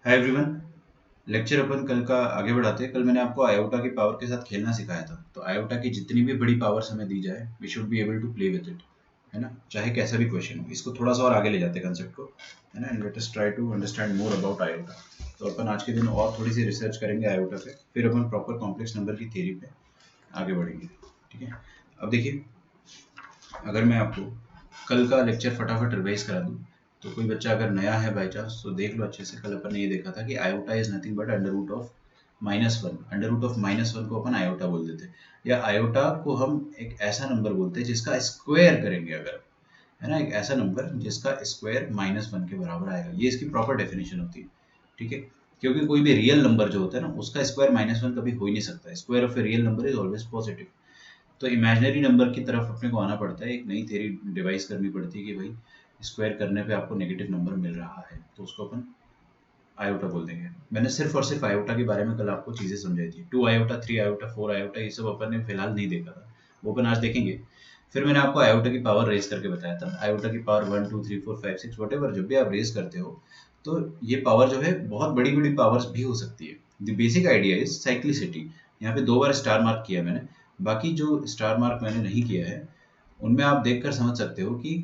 Hi everyone. Lecture अपन कल का आगे बढ़ाते हैं। कल मैंने आपको आयोटा की पावर के साथ खेलना सिखाया था। तो आयोटा की जितनी भी बड़ी पावर्स हमें दी जाए we should be able to play with it, है ना, चाहे कैसा भी क्वेश्चन हो। इसको थोड़ा सा और आगे ले जाते हैं कंसेप्ट को, है ना, and let us try to understand more about iota. तो अपन आज के दिन और थोड़ी सी रिसर्च करेंगे आयोटा पे, फिर अपन प्रॉपर कॉम्प्लेक्स नंबर की थ्योरी पे आगे बढ़ेंगे। ठीक है, अब देखिए, अगर मैं आपको कल का लेक्चर फटाफट रिवाइज करा दूं, तो कोई बच्चा अगर नया है बाई चांस तो देख लो अच्छे से। कल अपन ने ये देखा था कि iota is nothing but under root of -1। Under root of -1 को अपन आयोटा बोल देते हैं, या आयोटा को हम एक ऐसा नंबर बोलते हैं जिसका स्क्वायर करेंगे अगर, है ना, एक ऐसा नंबर जिसका स्क्वायर -1 के बराबर आएगा। ये इसकी प्रॉपर डेफिनेशन होती है। ठीक है, क्योंकि कोई भी रियल नंबर जो होता है ना उसका स्क्वायर -1 कभी हो ही नहीं सकता। Square of a real number is always positive. तो इमेजिनरी नंबर की तरफ अपने को आना पड़ता है, एक नई थ्योरी डिवाइस करनी पड़ती है कि भाई स्क्वायर करने पे आपको नेगेटिव नंबर मिल रहा है, तो उसको अपन आयोटा बोल देंगे। मैंने सिर्फ और सिर्फ आयोटा के बारे में कल आपको चीज़ें समझाई थी। 2 आयोटा, 3 आयोटा, 4 आयोटा, ये सब अपन ने फिलहाल नहीं देखा था, वो अपन आज देखेंगे। फिर मैंने आपको आयोटा की पावर रेज करके बताया था। आयोटा की पावर 1 2 3 4 5 6 वट एवर जब भी आप रेज करते हो तो ये पावर जो है बहुत बड़ी बड़ी पावर्स भी हो सकती है। The basic idea is cyclicity. यहाँ पे 2 बार स्टार मार्क किया मैंने, बाकी जो स्टार मार्क मैंने नहीं किया है उनमें आप देखकर समझ सकते हो कि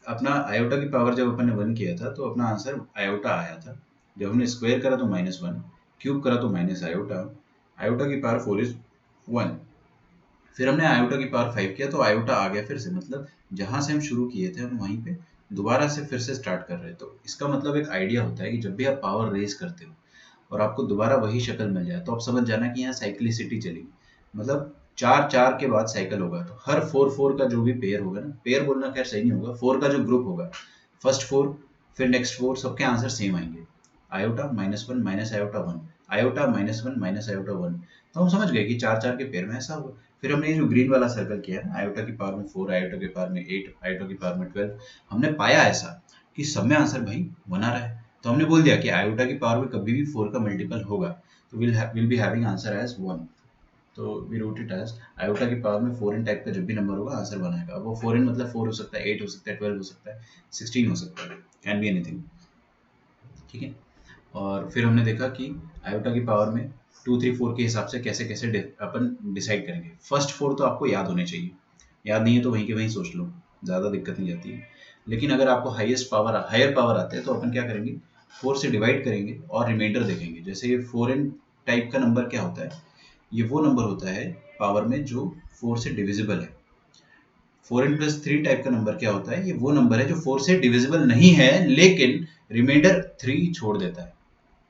अपना आयोटा की पावर जब अपन ने 1 किया था तो अपना आंसर आयोटा आया था। जब हमने स्क्वायर करा तो -1, क्यूब करा तो माइनस आयोटा, आयोटा की पावर 4 इज 1। फिर हमने आयोटा की पावर 5 किया तो आयोटा आ गया फिर से, मतलब जहां से हम शुरू किए थे हम वहीं पे दोबारा से फिर से स्टार्ट कर रहे हैं। तो इसका मतलब एक आइडिया होता है कि जब भी आप पावर रेज करते हो और आपको दोबारा वही शक्ल मिल जाए तो आप समझ जाना कि यहाँ साइक्लिसिटी चलेगी। मतलब 4 4 के बाद साइकिल होगा, तो हर 4 4 का जो भी पेयर होगा ना, पेयर बोलना खैर सही नहीं होगा, 4 का जो ग्रुप होगा, फर्स्ट 4 फिर नेक्स्ट 4, सबके आंसर सेम आएंगे। Iota -1 minus iota 1, iota -1 minus iota 1। तो हम समझ गए कि 4 4 के पेयर में ऐसा होगा। फिर हमने ये जो ग्रीन वाला सर्कल किया है, आयोटा की पावर में 4, आयोटा की पावर में 8, आयोटा की पावर में 12, हमने पाया ऐसा कि सब में आंसर भाई 1 आ रहा है। तो हमने बोल दिया कि आयोटा की पावर में कभी भी 4 का मल्टीपल होगा तो will be having answer as 1। तो we wrote it as iota की पावर में 4n टाइप का जब भी नंबर होगा आंसर 1 आएगा। अब वो 4n मतलब 4 हो सकता है, 8 हो सकता है, 12 हो सकता है, 16 हो सकता है, कैन बी एनीथिंग। ठीक है, और फिर हमने देखा कि आयोटा की पावर में 2 3 4 के हिसाब से कैसे कैसे अपन डिसाइड करेंगे। फर्स्ट 4 तो आपको याद होने चाहिए, याद नहीं है तो वहीं के वहीं सोच लो, ज़्यादा दिक्कत नहीं जाती है। लेकिन अगर आपको हायर पावर आते हैं तो अपन क्या करेंगे, 4 से डिवाइड करेंगे और रिमाइंडर देखेंगे। जैसे ये 4n टाइप का नंबर क्या होता है, ये वो नंबर होता है पावर में जो 4 से डिविजिबल है। 4n+3 टाइप का नंबर क्या होता है, ये वो नंबर है जो 4 से डिविजिबल नहीं है लेकिन रिमाइंडर 3 छोड़ देता है।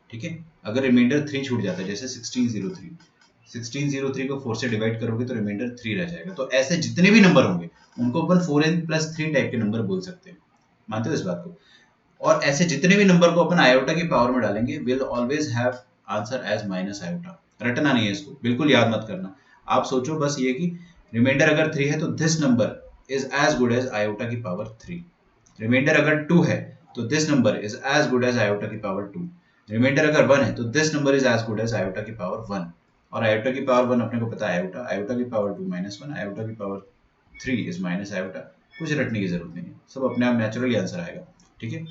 ठीक है, अगर रिमाइंडर 3 छूट जाता है जैसे 1603 को 4 से डिवाइड करोगे तो रिमाइंडर 3 रह जाएगा। तो ऐसे जितने भी नंबर होंगे उनको अपन 4n+3 टाइप के नंबर बोल सकते हैं। मानते हो इस बात को? और ऐसे जितने भी नंबर को अपन आयोटा की पावर में डालेंगे will always have answer as minus iota. रटना नहीं है इसको, बिल्कुल याद मत करना। आप सोचो बस ये कि रिमाइंडर अगर 3 है तो this number is as good as iota की पावर 3। रिमाइंडर अगर 2 है तो this number is as good as iota की पावर 2। रिमाइंडर अगर 1 है तो this number is as good as iota की पावर 1। और आयोटा की पावर 1 अपने को पता है आयोटा, आयोटा की पावर 2 -1, आयोटा की पावर 3 इज माइनस आयोटा। कुछ रटने की जरूरत नहीं है, सब अपने आप नेचुरली आंसर आएगा। ठीक है,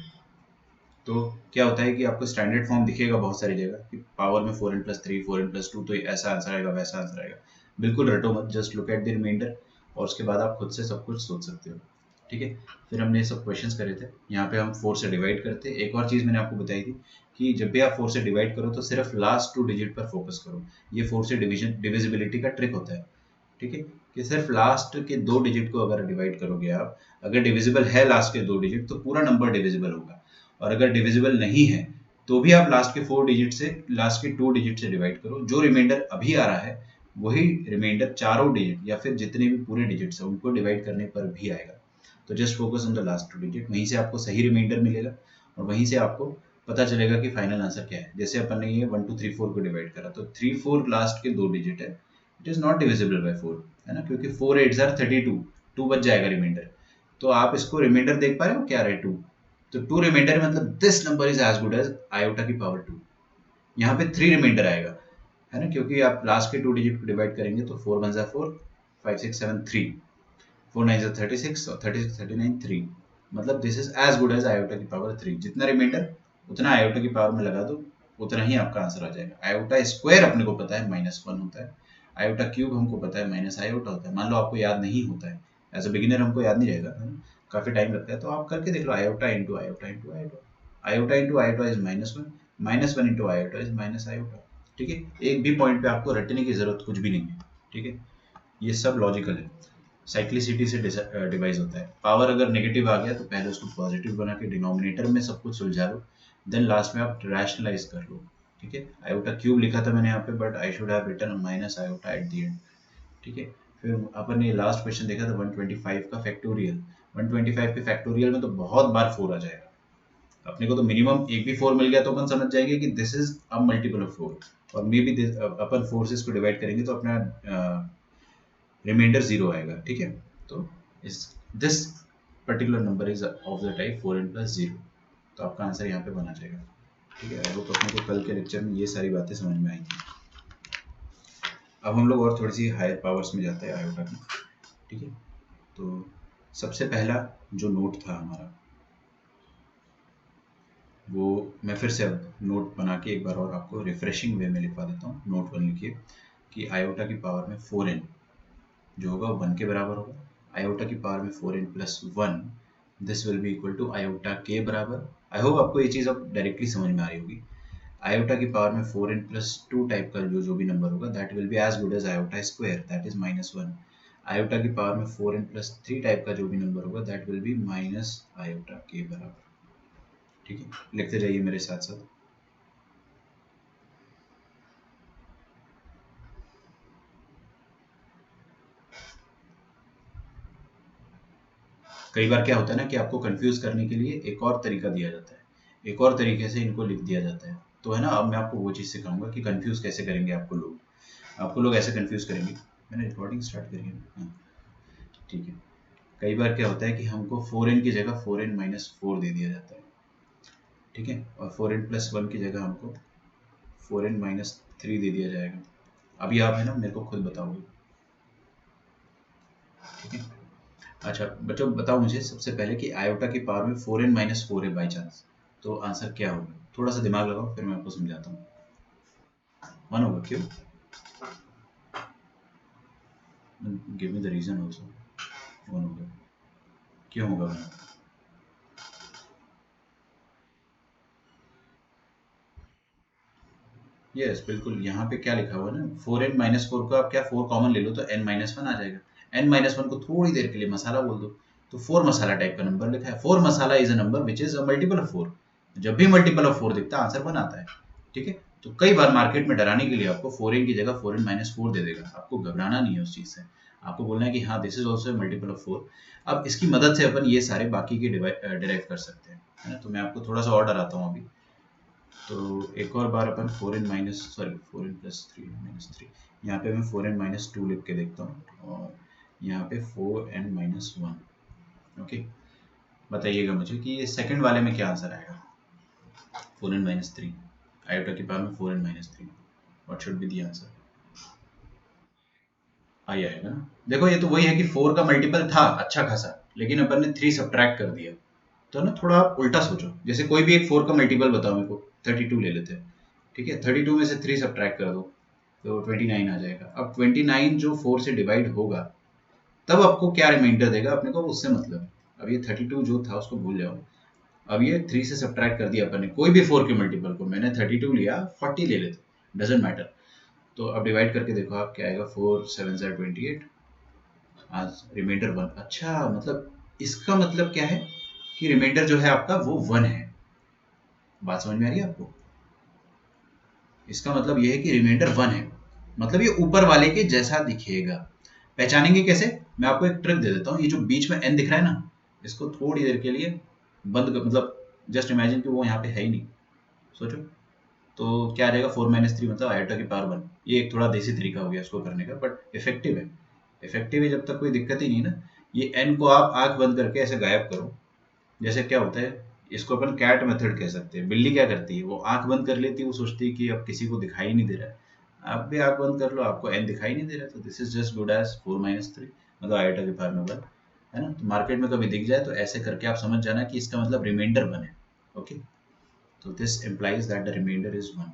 तो क्या होता है कि आपको स्टैंडर्ड फॉर्म दिखेगा बहुत सारी जगह कि पावर में 4n+3 4n+2, तो ऐसा आंसर आएगा वैसा आंसर आएगा। बिल्कुल रटो मत, just look at the remainder और उसके बाद आप खुद से सब कुछ सोच सकते हो। ठीक है, फिर हमने ये सब क्वेश्चंस करे थे। यहाँ पे हम 4 से डिवाइड करते। एक और चीज़ मैंने आपको बताई थी कि जब भी आप 4 से डिवाइड करो तो सिर्फ लास्ट 2 डिजिट पर फोकस करो। ये 4 से डिविजिबिलिटी का ट्रिक होता है। ठीक है, कि सिर्फ लास्ट के 2 डिजिट को अगर डिवाइड करोगे आप, अगर डिविजिबल है लास्ट के 2 डिजिट तो पूरा नंबर डिविजिबल होगा, और अगर डिविजिबल नहीं है तो भी आप लास्ट के 4 डिजिट से, लास्ट के 2 डिजिट से डिवाइड करो। जो रिमाइंडर अभी आ रहा है वही रिमाइंडर चारों डिजिट या फिर जितने भी पूरे डिजिट्स हैं उनको डिवाइड करने पर भी आएगा। तो just focus on the last 2 digit, वहीं से आपको सही रिमाइंडर मिलेगा और वहीं से आपको पता चलेगा कि फाइनल आंसर क्या है। जैसे अपन ने ये 1 2 3 4 को डिवाइड करा तो 3 4 लास्ट के 2 डिजिट है, it is not divisible by 4, है ना, क्योंकि 4 8 आर 32, 2 बच जाएगा रिमाइंडर। तो आप इसको रिमाइंडर देख पा रहे हो क्या रहे 2, तो 2 रिमाइंडर मतलब this number is as good as iota की पावर 2। यहाँ पे 3 रिमाइंडर आएगा, है ना, क्योंकि आप लास्ट के 2 डिजिट को डिवाइड करेंगे तो 4 1 4, 5 6 7 3, 4 9 36 और 36 39 3, मतलब this is as good as iota की पावर 3। जितना रिमाइंडर उतना आयोटा की पावर में लगा दो, उतना ही आपका आंसर आ जाएगा। आयोटा स्क्वायर अपने को पता है -1 होता है, आयोटा क्यूब हमको पता है माइनस आयोटा होता है। मान लो आपको याद नहीं होता है, एज अ बिगिनर हमको याद नहीं रहेगा, है ना, काफी टाइम लगता है, तो आप करके देख लो, iota into iota into iota, iota into iota is -1, -1 into iota is minus iota. ठीक है, एक भी पॉइंट पे आपको रटने की जरूरत कुछ भी नहीं है। ठीक है, ये सब लॉजिकल है, साइक्लिसिटी से डिवाइस होता है। पावर अगर नेगेटिव आ गया तो पहले उसको पॉजिटिव बना के डिनोमिनेटर में सब कुछ सुलझा लो, देन लास्ट में आप रैशनलाइज कर लो। ठीक है, आयोटा क्यूब लिखा था मैंने यहाँ पे, but I should have written minus iota at the end. ठीक है, फिर अपन ने लास्ट क्वेश्चन देखा था 125 का फैक्टोरियल। 125 के फैक्टोरियल में तो बहुत बार 4 आ जाएगा, अपने को तो मिनिमम एक भी 4 मिल गया तो अपन समझ जाएंगे कि this is a multiple of 4, और मे बी अपन फोर्सेस को डिवाइड करेंगे तो अपना रिमाइंडर 0 आएगा। ठीक है, तो इस this particular number is of the type 4n plus 0, तो आपका आंसर यहाँ पे बना जाएगा। ठीक है, आई होप अपने को कल के लेक्चर में ये सारी बातें समझ में आई थी। अब हम लोग और थोड़ी सी हायर पावर्स में जाते हैं आयोटा की। ठीक है, तो सबसे पहला जो नोट था हमारा, वो मैं फिर से अब नोट बना के एक बार और आपको रिफ्रेशिंग वे में लिखवा देता हूँ। नोट 1 लिखिए कि आयोटा की पावर में 4n जो होगा वो 1 के बराबर होगा। आयोटा की पावर में 4n plus 1, this will be equal to iota के बराबर। आई होप आपको ये चीज़ अब डायरेक्टली समझ में आ रही होगी। आयोटा की पावर में 4n प्लस 2 टाइप का जो भी नंबर होगा, that will be as good as iota square, that is -1। Iota की पावर में 4n प्लस 3 टाइप का जो भी नंबर होगा, that will B minus iota के बराबर। ठीक है, लिखते जाइए मेरे साथ साथ। कई बार क्या होता है ना कि आपको कंफ्यूज करने के लिए एक और तरीका दिया जाता है, एक और तरीके से इनको लिख दिया जाता है, तो है ना, अब मैं आपको वो चीज़ सिखाऊंगा कि कंफ्यूज कैसे करेंगे आपको लोग ऐसे कंफ्यूज करेंगे। मैंने रिकॉर्डिंग स्टार्ट करी है, हाँ ठीक है। कई बार क्या होता है कि हमको 4n की जगह 4n माइनस 4 दे दिया जाता है। ठीक है, और 4n प्लस 1 की जगह हमको 4n माइनस 3 दे दिया जाएगा। अभी आप है ना मेरे को खुद बताओगे। ठीक है, अच्छा बच्चों बताओ मुझे सबसे पहले कि आयोटा की पावर में 4n माइनस 4 है बाई चांस, तो आंसर क्या होगा? थोड़ा सा दिमाग लगाओ फिर मैं आपको समझाता हूँ। 1 होगा, क्यों? Give me the reason also. 1 होगा, क्यों होगा 1? यस बिल्कुल, यहाँ पे क्या लिखा हुआ है ना, 4n माइनस 4 को आप क्या 4 कॉमन ले लो तो n माइनस 1 आ जाएगा। n माइनस 1 को थोड़ी देर के लिए मसाला बोल दो, तो 4 मसाला टाइप का नंबर लिखा है। 4 मसाला is a number which is a multiple of 4। जब भी मल्टीपल ऑफ 4 दिखता है आंसर 1 आता है। ठीक है, तो कई बार मार्केट में डराने के लिए आपको 4n की जगह 4n माइनस 4 दे देगा, आपको घबराना नहीं है उस चीज़ से। आपको बोलना है कि हाँ this is also multiple of 4। अब इसकी मदद से अपन ये सारे बाकी के डिराइव कर सकते हैं, है ना। तो मैं आपको थोड़ा सा और डराता हूँ अभी। तो एक और बार अपन 4n minus 4n plus 3 minus 3, यहाँ पे मैं 4n माइनस 2 लिख के देखता हूँ, और यहाँ पे 4n माइनस 1। ओके, बताइएगा मुझे कि ये सेकंड वाले में क्या आंसर आएगा। 4n माइनस 3, आयोटा की पावर में 4n minus 3, what should be the answer? I आएगा ना। देखो ये तो वही है कि 4 का मल्टीपल था अच्छा खासा, लेकिन अपन ने 3 सब्ट्रैक्ट कर दिया। तो ना थोड़ा आप उल्टा सोचो, जैसे कोई भी एक 4 का मल्टीपल बताओ मेरे को, 32 ले लेते हैं। ठीक है, 32 में से 3 सब्ट्रैक्ट कर दो तो 29 आ जाएगा। अब 29 जो 4 से डिवाइड होगा तब आपको क्या रिमाइंडर देगा अपने को, उससे मतलब है। अब ये 32 जो था उसको भूल जाओ, अब ये 3 से सब्ट्रैक्ट कर दिया अपन ने कोई भी 4 के मल्टीपल को। मैंने 32 लिया, 40 ले लेते, डजेंट मैटर। तो अब डिवाइड करके देखो आप क्या आएगा, 4 7 28, आज रिमाइंडर 1। अच्छा, मतलब इसका मतलब क्या है कि रिमाइंडर जो है आपका वो 1 है। बात समझ में आ रही है आपको? इसका मतलब ये है कि रिमाइंडर 1 है, मतलब ये ऊपर वाले के जैसा दिखेगा। पहचानेंगे कैसे? मैं आपको एक ट्रिक दे देता हूँ। ये जो बीच में n दिख रहा है ना, इसको थोड़ी देर के लिए बंद कर, मतलब जस्ट इमेजिन कि वो यहाँ पे है ही नहीं। सोचो तो क्या आ जाएगा, 4 माइनस 3 मतलब आयोटा की पावर 1। ये एक थोड़ा देसी तरीका हो गया इसको करने का, बट इफेक्टिव है। इफेक्टिव है जब तक कोई दिक्कत ही नहीं ना। ये n को आप आंख बंद करके ऐसे गायब करो। जैसे क्या होता है, इसको अपन कैट मेथड कह सकते हैं। बिल्ली क्या करती है, वो आंख बंद कर लेती है, वो सोचती है कि अब किसी को दिखाई नहीं दे रहा है। आप भी आंख बंद कर लो, आपको एन दिखाई नहीं दे रहा, तो this is just good as 4 minus 3, मतलब आयोटा के पावर में 1, है ना। तो मार्केट में कभी दिख जाए तो ऐसे करके आप समझ जाना कि इसका मतलब रिमाइंडर 1 है। ओके, तो this implies that the remainder is 1।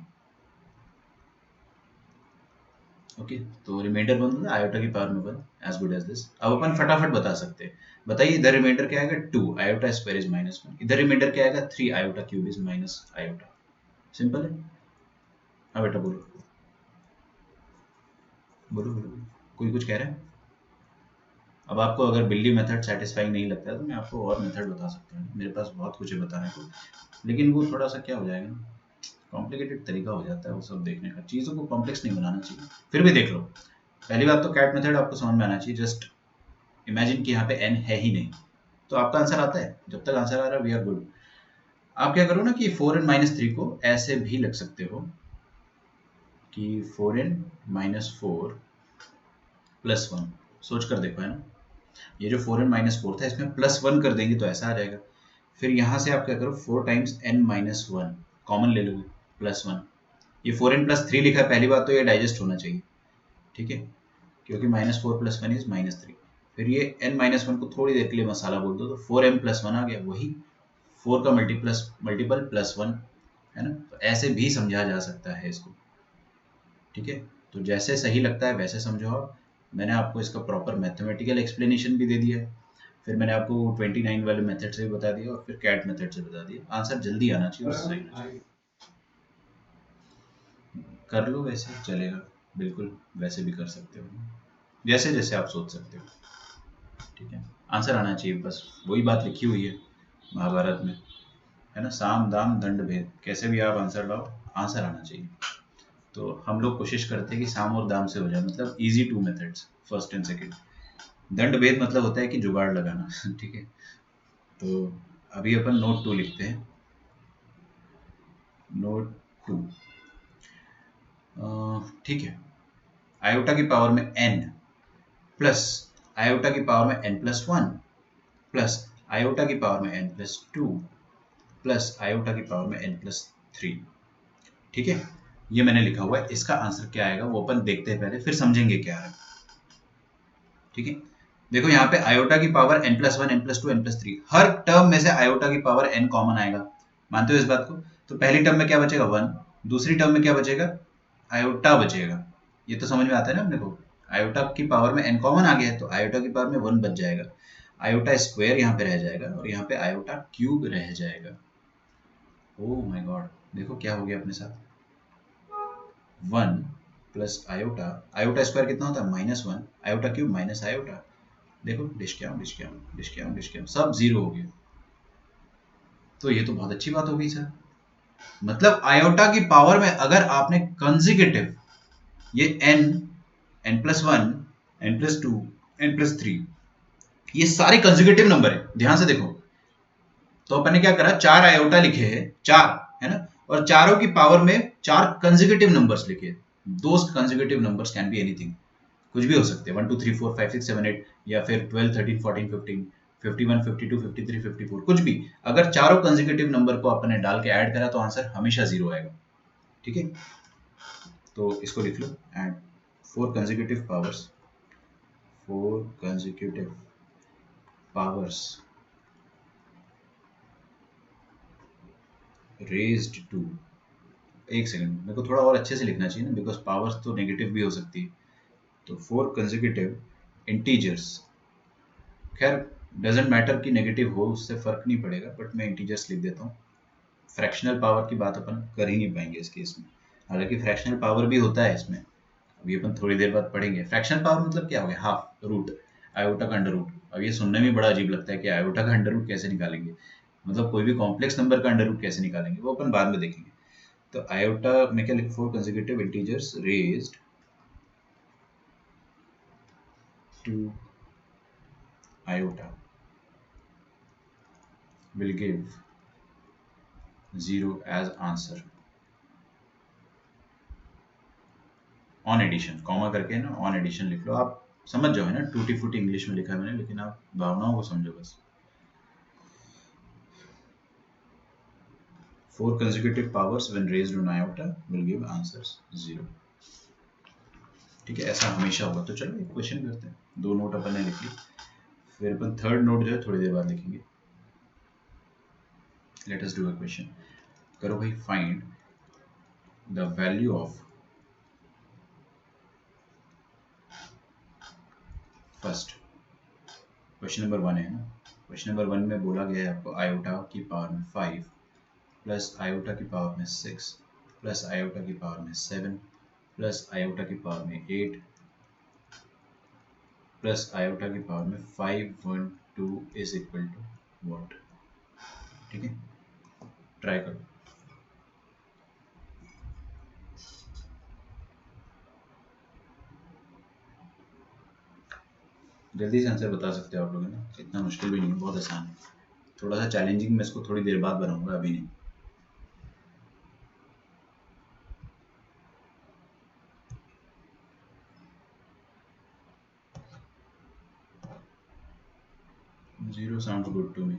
Okay, तो रिमाइंडर 1 होता है आयोटा की पावर में 1, एज गुड एज दिस। अब अपन फटाफट बता सकते हैं। बताइए इधर रिमाइंडर क्या आएगा 2, आयोटा स्क्वायर इज -1। इधर रिमाइंडर क्या आएगा 3, iota cube is minus iota. Simple है। अब बेटा बोलो बोलो बोलो, कोई कुछ कह रहा है? अब आपको अगर बिल्ली मेथड सेटिस्फाइंग नहीं लगता है तो मैं आपको और मेथड बता सकता हूँ, मेरे पास बहुत कुछ है बताने को, लेकिन वो थोड़ा सा क्या हो जाएगा ना, कॉम्प्लिकेटेड तरीका हो जाता है वो सब देखने का। चीज़ों को कॉम्प्लेक्स नहीं बनाना चाहिए। फिर भी देख लो, पहली बात तो कैट मेथड आपको समझ में आना चाहिए। जस्ट इमेजिन कि यहाँ पे n है ही नहीं, तो आपका आंसर आता है। जब तक आंसर आ रहा है वी आर गुड। आप क्या करो ना कि 4n-3 को ऐसे भी लिख सकते हो कि 4n-4 + 1। सोच कर देखो, है ना, ये जो 4n-4 था इसमें +1 कर देंगे तो ऐसा आ जाएगा। फिर यहाँ से आप क्या करो 4 × n-1 कॉमन ले लोगे +1। ये 4n+3 लिखा है, पहली बात तो ये डाइजेस्ट होना चाहिए, ठीक है, क्योंकि -4 + 1 इज -3। फिर ये n-1 को थोड़ी देर के लिए मसाला बोल दो तो 4m + 1 आ गया, वही 4 का मल्टीपल +1, है ना। तो ऐसे भी समझा जा सकता है इसको, ठीक है। तो जैसे सही लगता है वैसे समझो आप। मैंने आपको इसका प्रॉपर मैथमेटिकल एक्सप्लेनेशन भी दे दिया है, फिर मैंने आपको 29 वाले मेथड से भी बता दिया और फिर कैट मेथड से बता दिया। आंसर जल्दी आना चाहिए और सही आना चाहिए। कर लो वैसे चलेगा, बिल्कुल वैसे भी कर सकते हो, जैसे जैसे आप सोच सकते हो, ठीक है। आंसर आना चाहिए, बस वही बात लिखी हुई है महाभारत में, है ना, साम दाम दंड भेद, कैसे भी आप आंसर लाओ आंसर आना चाहिए। तो हम लोग कोशिश करते हैं कि साम और दाम से हो जाए, मतलब easy 2 methods, first and second. दंड भेद मतलब होता है कि जुगाड़ लगाना ठीक है। तो अभी अपन नोट 2 लिखते हैं। नोट 2, ठीक है। आयोटा की पावर में n प्लस आयोटा की पावर में n+1 प्लस आयोटा की पावर में n+2 प्लस आयोटा की पावर में n+3, ठीक है। ये मैंने लिखा हुआ है। इसका आंसर क्या आएगा वो अपन देखते हैं पहले, फिर समझेंगे क्या है, ठीक है। देखो यहाँ पे आयोटा की पावर n+1 n+2 n+3, हर टर्म में से आयोटा की पावर n कॉमन आएगा, मानते हो इस बात को। तो पहली टर्म में क्या बचेगा 1, दूसरी टर्म में क्या बचेगा आयोटा बचेगा। ये तो समझ में आता है ना अपने को, आयोटा की पावर में n कॉमन आ गया है तो आयोटा की पावर में 1 बच जाएगा, आयोटा स्क्वायर यहाँ पे रह जाएगा और यहाँ पे आयोटा क्यूब रह जाएगा। ओह माय गॉड, देखो क्या हो गया अपने साथ, 1 प्लस आयोटा, आयोटा स्क्वायर कितना होता है -1, आयोटा क्यूब माइनस आयोटा, देखो डिस्काउंट सब जीरो हो गया। तो ये तो बहुत अच्छी बात हो गई सर, मतलब आयोटा की पावर में अगर आपने कंसेक्यूटिव ये n+1 n+2 n+3 ये सारे कंसेक्यूटिव नंबर है, ध्यान से देखो। तो अपन ने क्या करा, 4 आयोटा लिखे हैं, 4 है ना, और चारों की पावर में 4 कंसेक्यूटिव नंबर्स लिखे। Those consecutive numbers can be anything, कुछ भी हो सकते हैं, 1 2 3 4 5 6 7 8 या फिर 12 13 14 15 51 52 53 54, कुछ भी। अगर चारों कंसेक्यूटिव नंबर को अपन ने डाल के ऐड करा तो आंसर हमेशा 0 आएगा, ठीक है। तो इसको लिख लो, and 4 consecutive powers raised to, एक सेकंड, मेरे को थोड़ा और अच्छे से लिखना चाहिए ना, बिकॉज पावर्स तो नेगेटिव भी हो सकती है। तो 4 कंसेक्यूटिव इंटीजर्स, खैर डजेंट मैटर कि नेगेटिव हो, उससे फर्क नहीं पड़ेगा, बट मैं इंटीजर्स लिख देता हूँ। फ्रैक्शनल पावर की बात अपन कर ही नहीं पाएंगे इस केस में, हालांकि फ्रैक्शनल पावर भी होता है इसमें, अभी अपन थोड़ी देर बाद पढ़ेंगे। फ्रैक्शनल पावर मतलब क्या हो गया, हाफ रूट, आयोटा का अंडर रूट। अब ये सुनने में बड़ा अजीब लगता है कि आयोटा का अंडर रूट कैसे निकालेंगे, मतलब कोई भी कॉम्प्लेक्स नंबर का अंडर रूट कैसे निकालेंगे, वो अपन बाद में देखेंगे। तो आयोटा में क्या लिख, 4 consecutive integers raised to iota will give 0 as answer on addition, comma करके ना ऑन एडिशन लिख लो, आप समझ जाओ, है ना, टूटी फूटी इंग्लिश में लिखा है मैंने, लेकिन आप भावनाओं को समझो बस। 4 consecutive powers when raised on iota will give answers 0, ठीक है, ऐसा हमेशा होगा। तो चलो एक क्वेश्चन करते हैं, 2 नोट अपन ने लिख ली, फिर अपन थर्ड नोट जो है थोड़ी देर बाद लिखेंगे। Let us do a question. करो भाई, find the value of first. Question number 1 है ना। क्वेश्चन नंबर 1 में बोला गया है आपको आयोटा की पावर में 5 प्लस आयोटा की पावर में 6 प्लस आयोटा की पावर में 7 प्लस आयोटा की पावर में 8 प्लस आयोटा की पावर में 512 इज इक्वल टू व्हाट। ठीक है, ट्राई करो। जल्दी से आंसर बता सकते हो आप लोग, है ना, इतना मुश्किल भी नहीं है, बहुत आसान है। थोड़ा सा चैलेंजिंग मैं इसको थोड़ी देर बाद बनाऊंगा, अभी नहीं। Zero sounds good to me.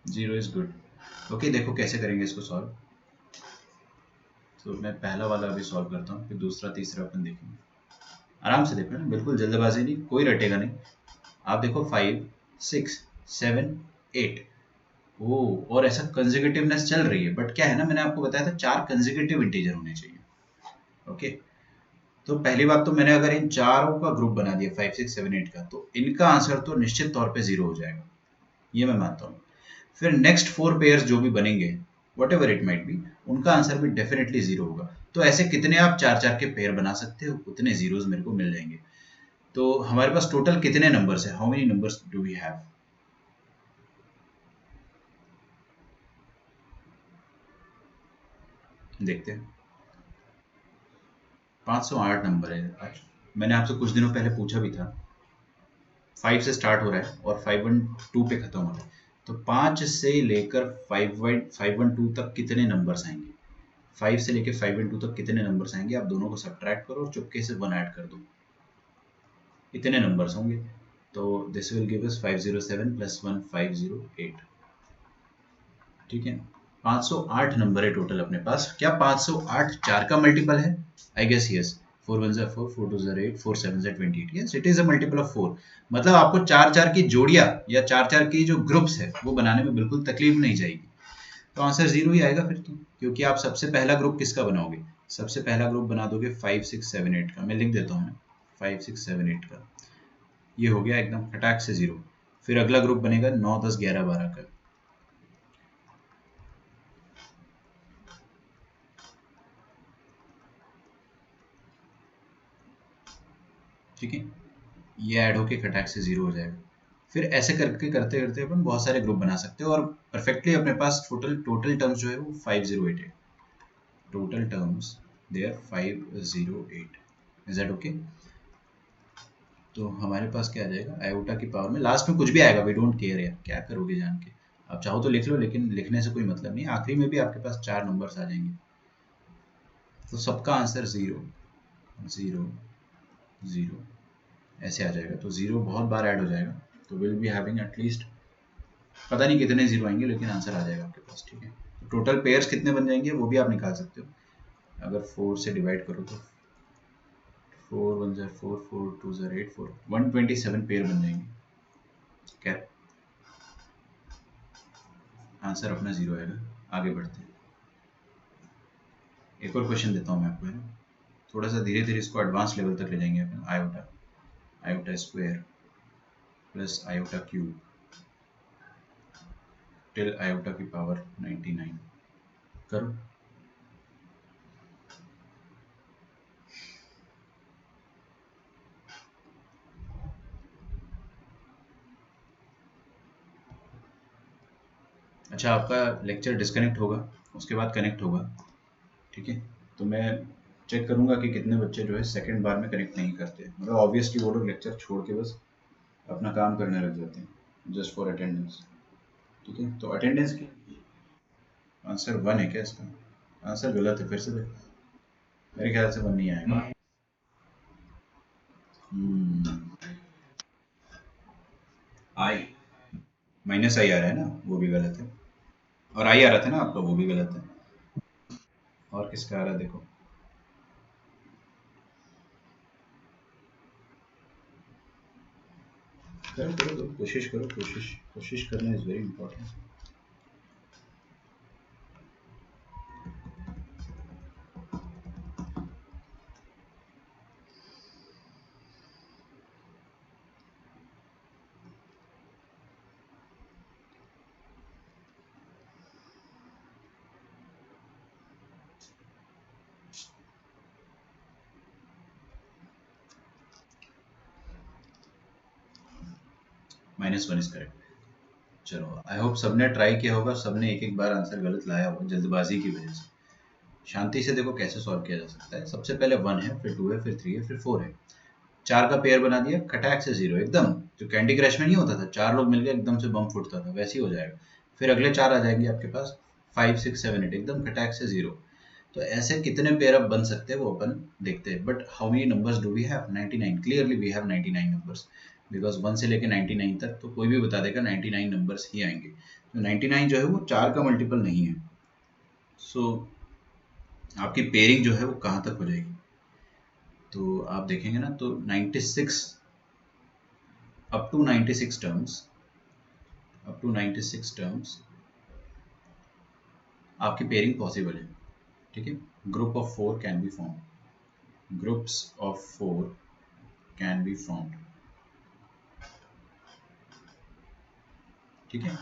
Zero is good. Okay, देखो कैसे करेंगे इसको सॉल्व। तो मैं पहला वाला अभी सॉल्व करता हूँ, फिर दूसरा तीसरा अपन देखेंगे। आराम से देखो ना, बिल्कुल जल्दबाजी नहीं, कोई रटेगा नहीं। आप देखो 5 6 7 8, ओ, और ऐसा कंसेक्यूटिवनेस चल रही है, बट क्या है ना, मैंने आपको बताया था 4 कंसेक्यूटिव इंटीजर होने चाहिए। ओके, तो पहली बात तो मैंने अगर इन चारों का ग्रुप बना दिया 5 6 7 8 का, तो इनका आंसर तो निश्चित तौर पे 0 हो जाएगा, ये मैं मानता हूँ। फिर नेक्स्ट 4 पेयर्स जो भी बनेंगे, what ever it might be, उनका आंसर भी डेफिनेटली 0 होगा। तो ऐसे कितने आप 4 4 के पेयर बना सकते हो, उतने जीरोस मेरे को मिल जाएंगे। तो हमारे पास टोटल कितने नंबर्स है, how many numbers do we have? देखते हैं। 508 नंबर है। अच्छा, मैंने आपसे कुछ दिनों पहले पूछा भी था, 5 से स्टार्ट हो रहा है और 512 पे खत्म हो रहा है, तो 5 से लेकर 512 तक कितने नंबर्स आएंगे, 5 से लेकर 512 तक कितने नंबर्स आएंगे, आप दोनों को सब्ट्रैक्ट करो और चुपके से 1 ऐड कर दो, इतने नंबर्स होंगे। तो this will give us 507 plus 1 508। ठीक है, 508 नंबर है टोटल अपने पास। क्या 508 4 का मल्टीपल है? I guess yes. 4 1 ज़ा 4, 4 2 ज़ा 8, 4 7 ज़ा 28। Yes, it is a multiple of 4। मतलब आपको 4 4 की जोड़ियां या 4 4 की जो ग्रुप्स है वो बनाने में बिल्कुल तकलीफ नहीं जाएगी। तो आंसर 0 ही आएगा फिर तो, क्योंकि आप सबसे पहला ग्रुप किसका बनाओगे? सबसे पहला ग्रुप बना दोगे 5 6 7 8 का। मैं लिख देता हूँ 5 6 7 8 का। ये हो गया एकदम फटाक से 0। फिर अगला ग्रुप बनेगा 9 10 11 12 का। ठीक है, ये ऐड होके खटाक से 0 हो जाएगा। फिर ऐसे करके करते करते अपन बहुत सारे ग्रुप बना सकते हो और परफेक्टली अपने पास टोटल टोटल टर्म्स जो है वो 508 है। Total terms they are 508। Is that okay? तो हमारे पास क्या आ जाएगा, आयोटा की पावर में लास्ट में कुछ भी आएगा, वी डोंट केयर यार, क्या करोगे जान के। आप चाहो तो लिख लो, लेकिन लिखने से कोई मतलब नहीं, आखिरी में भी आपके पास 4 नंबर्स आ जाएंगे। तो सबका आंसर 0 0 0 ऐसे आ जाएगा। तो 0 बहुत बार ऐड हो जाएगा, तो विल बी हैविंग एटलीस्ट, पता नहीं कितने 0 आएंगे, लेकिन आंसर आ जाएगा आपके पास। ठीक है, तो टोटल पेयर्स कितने बन जाएंगे वो भी आप निकाल सकते हो। अगर 4 से डिवाइड करो तो 4 1 ज़ा 4, 4 2 ज़ा 8, 4 127 पेयर बन जाएंगे। क्या आंसर अपना 0 आएगा। आगे बढ़ते हैं, एक और क्वेश्चन देता हूँ मैं आपको, है ना। थोड़ा सा धीरे धीरे इसको एडवांस लेवल तक ले जाएंगे अपन। Iota, iota square plus iota cube till iota की पावर 99। करो। अच्छा, आपका लेक्चर डिस्कनेक्ट होगा, उसके बाद कनेक्ट होगा। ठीक है, तो मैं चेक करूंगा कि कितने बच्चे जो है सेकंड बार में कनेक्ट नहीं करते। मतलब ऑब्वियसली वो लोग लेक्चर छोड़ के बस अपना काम करने लग जाते हैं जस्ट फॉर अटेंडेंस। ठीक है, तो अटेंडेंस की आंसर 1 है क्या इसका? आंसर गलत है, फिर से देख। मेरे ख्याल से 1 नहीं आएगा। आई माइनस आई आ रहा है ना, वो भी गलत है। और आई आ रहा था ना आपका, वो भी गलत है। और किसका आ रहा है देखो, करो करो करो, कोशिश करो, कोशिश करना is very important. -1 is correct. चलो, आई होप सबने ट्राई किया होगा, सबने एक एक बार आंसर गलत लाया होगा जल्दबाजी की वजह से। शांति से देखो कैसे सॉल्व किया जा सकता है। सबसे पहले 1 है, फिर 2 है, फिर 3 है, फिर 4 है। 4 का पेयर बना दिया, खटाक से 0 एकदम। जो कैंडी क्रश में नहीं होता था, 4 लोग मिलकर एकदम से बम फूटता था, वैसे ही हो जाएगा। फिर अगले 4 आ जाएंगे आपके पास, 5 6 7 8, एकदम खटाक से 0। तो ऐसे कितने पेयर अब बन सकते हैं वो अपन देखते हैं। But how many numbers do we have? 99। Clearly we have 99 numbers, because 1 से लेके 99 तक तो कोई भी बता देगा 99 नंबर्स ही आएंगे। तो 99 जो है वो 4 का मल्टीपल नहीं है। सो आपकी पेयरिंग जो है वो कहाँ तक हो जाएगी? तो आप देखेंगे ना, तो 96 अप टू 96 टर्म्स, आपकी पेयरिंग पॉसिबल है। ठीक है, group of 4 can be form, groups of 4 can be formed. ठीक है,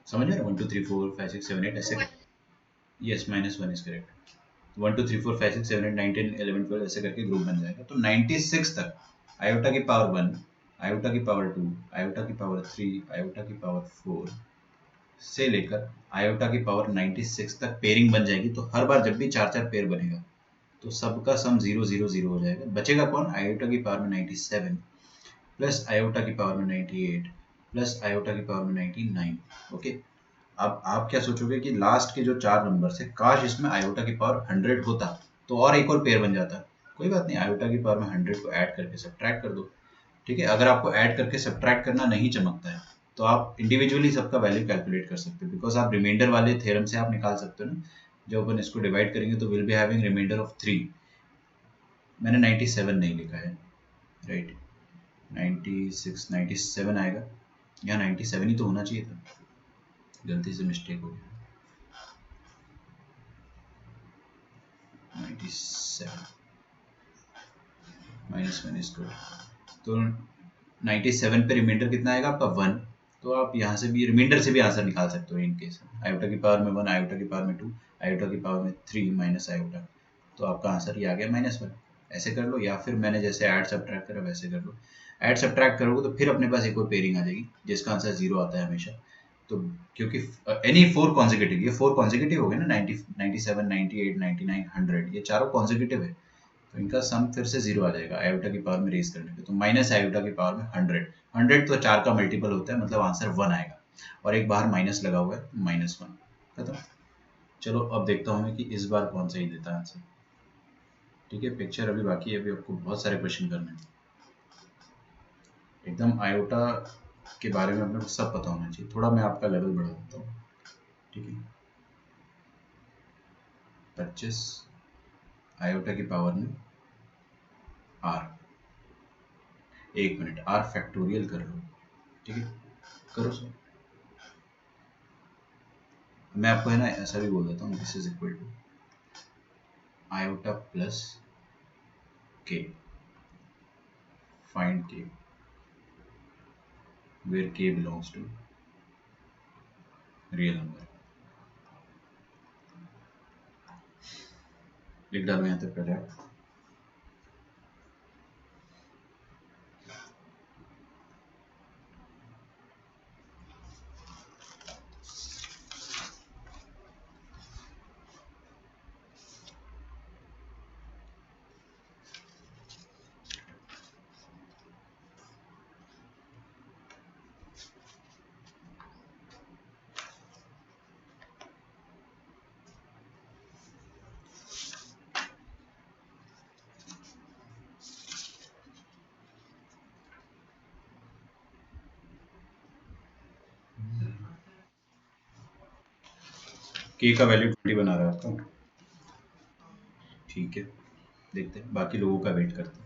समझ रहे हो? 1 2 3 4 5 6 7 8 ऐसे। Yes, -1 is correct. 1 2 3 4 5 6 7 8 9 10 11 12 ऐसे करके ग्रुप बन जाएगा। तो 96 तक आयोटा की पावर 1, आयोटा की पावर 2, आयोटा की पावर 3, आयोटा की पावर 4 से लेकर आयोटा की पावर 96 तक पेयरिंग बन जाएगी। तो हर बार जब भी 4 4 पेयर बनेगा तो सबका सम 0 0 0 हो जाएगा। बचेगा कौन? आयोटा की पावर में 97 प्लस आयोटा की पावर में 98 प्लस आयोटा की पावर में 99। ओके, अब आप क्या सोचोगे कि लास्ट के जो 4 नंबर है, काश इसमें आयोटा की पावर 100 होता तो और एक और पेयर बन जाता। कोई बात नहीं, आयोटा की पावर में 100 को ऐड करके सब्ट्रैक्ट कर दो। ठीक है, अगर आपको ऐड करके सब्ट्रैक्ट करना नहीं चमकता है तो आप इंडिविजुअली सबका वैल्यू कैलकुलेट कर सकते हो, बिकॉज आप रिमाइंडर वाले थ्योरम से आप निकाल सकते हो ना। जब अपन इसको डिवाइड करेंगे तो will be having remainder of 3। मैंने 97 नहीं लिखा है, राइट? 96 97 आएगा, यहाँ 97 ही तो होना चाहिए था, गलती से मिस्टेक हो गया। 97 -1 इसको, तो 97 पे रिमाइंडर कितना आएगा आपका? 1। तो आप यहाँ से भी रिमाइंडर से भी आंसर निकाल सकते हो इन केस। आयोटा की पावर में 1, आयोटा की पावर में 2, आयोटा की पावर में 3 माइनस आयोटा, तो आपका आंसर ये आ गया -1। ऐसे कर लो, या फिर मैंने जैसे ऐड सब्ट्रैक्ट करा वैसे कर लो। ऐड सब्ट्रैक्ट करोगे तो फिर अपने पास एक और पेयरिंग आ जाएगी जिसका आंसर 0 आता है हमेशा। तो क्योंकि एनी 4 कॉन्जिक्यूटिव, ये 4 कॉन्जिक्यूटिव हो गए ना, 90 97 98 99 100, ये चारों कॉन्जिक्यूटिव है। तो इनका सम फिर से 0 आ जाएगा आयोटा की पावर में रेज करने पे। तो माइनस आयोटा की पावर में 100, 100 तो 4 का मल्टीपल होता है, मतलब आंसर 1 आएगा। और एक बाहर माइनस लगा हुआ है, -1। खत्म। चलो अब देखता हूँ मैं कि इस बार कौन सही देता है आंसर। ठीक है, पिक्चर अभी बाकी है, अभी आपको बहुत सारे क्वेश्चन करने हैं। एकदम आयोटा के बारे में अपने को सब पता होना चाहिए। थोड़ा मैं आपका लेवल बढ़ा देता हूँ। ठीक है, 25 आयोटा की पावर में r, 1 मिनट, r फैक्टोरियल कर लो। ठीक है, करो सर। मैं आपको है ना ऐसा भी बोल देता हूँ, this is equal to iota plus k, find k where k belongs to real number. लिख डालो यहाँ तक पहले। के का वैल्यू 20 बना रहा है आपका। ठीक है, देखते हैं, बाकी लोगों का वेट करते हैं।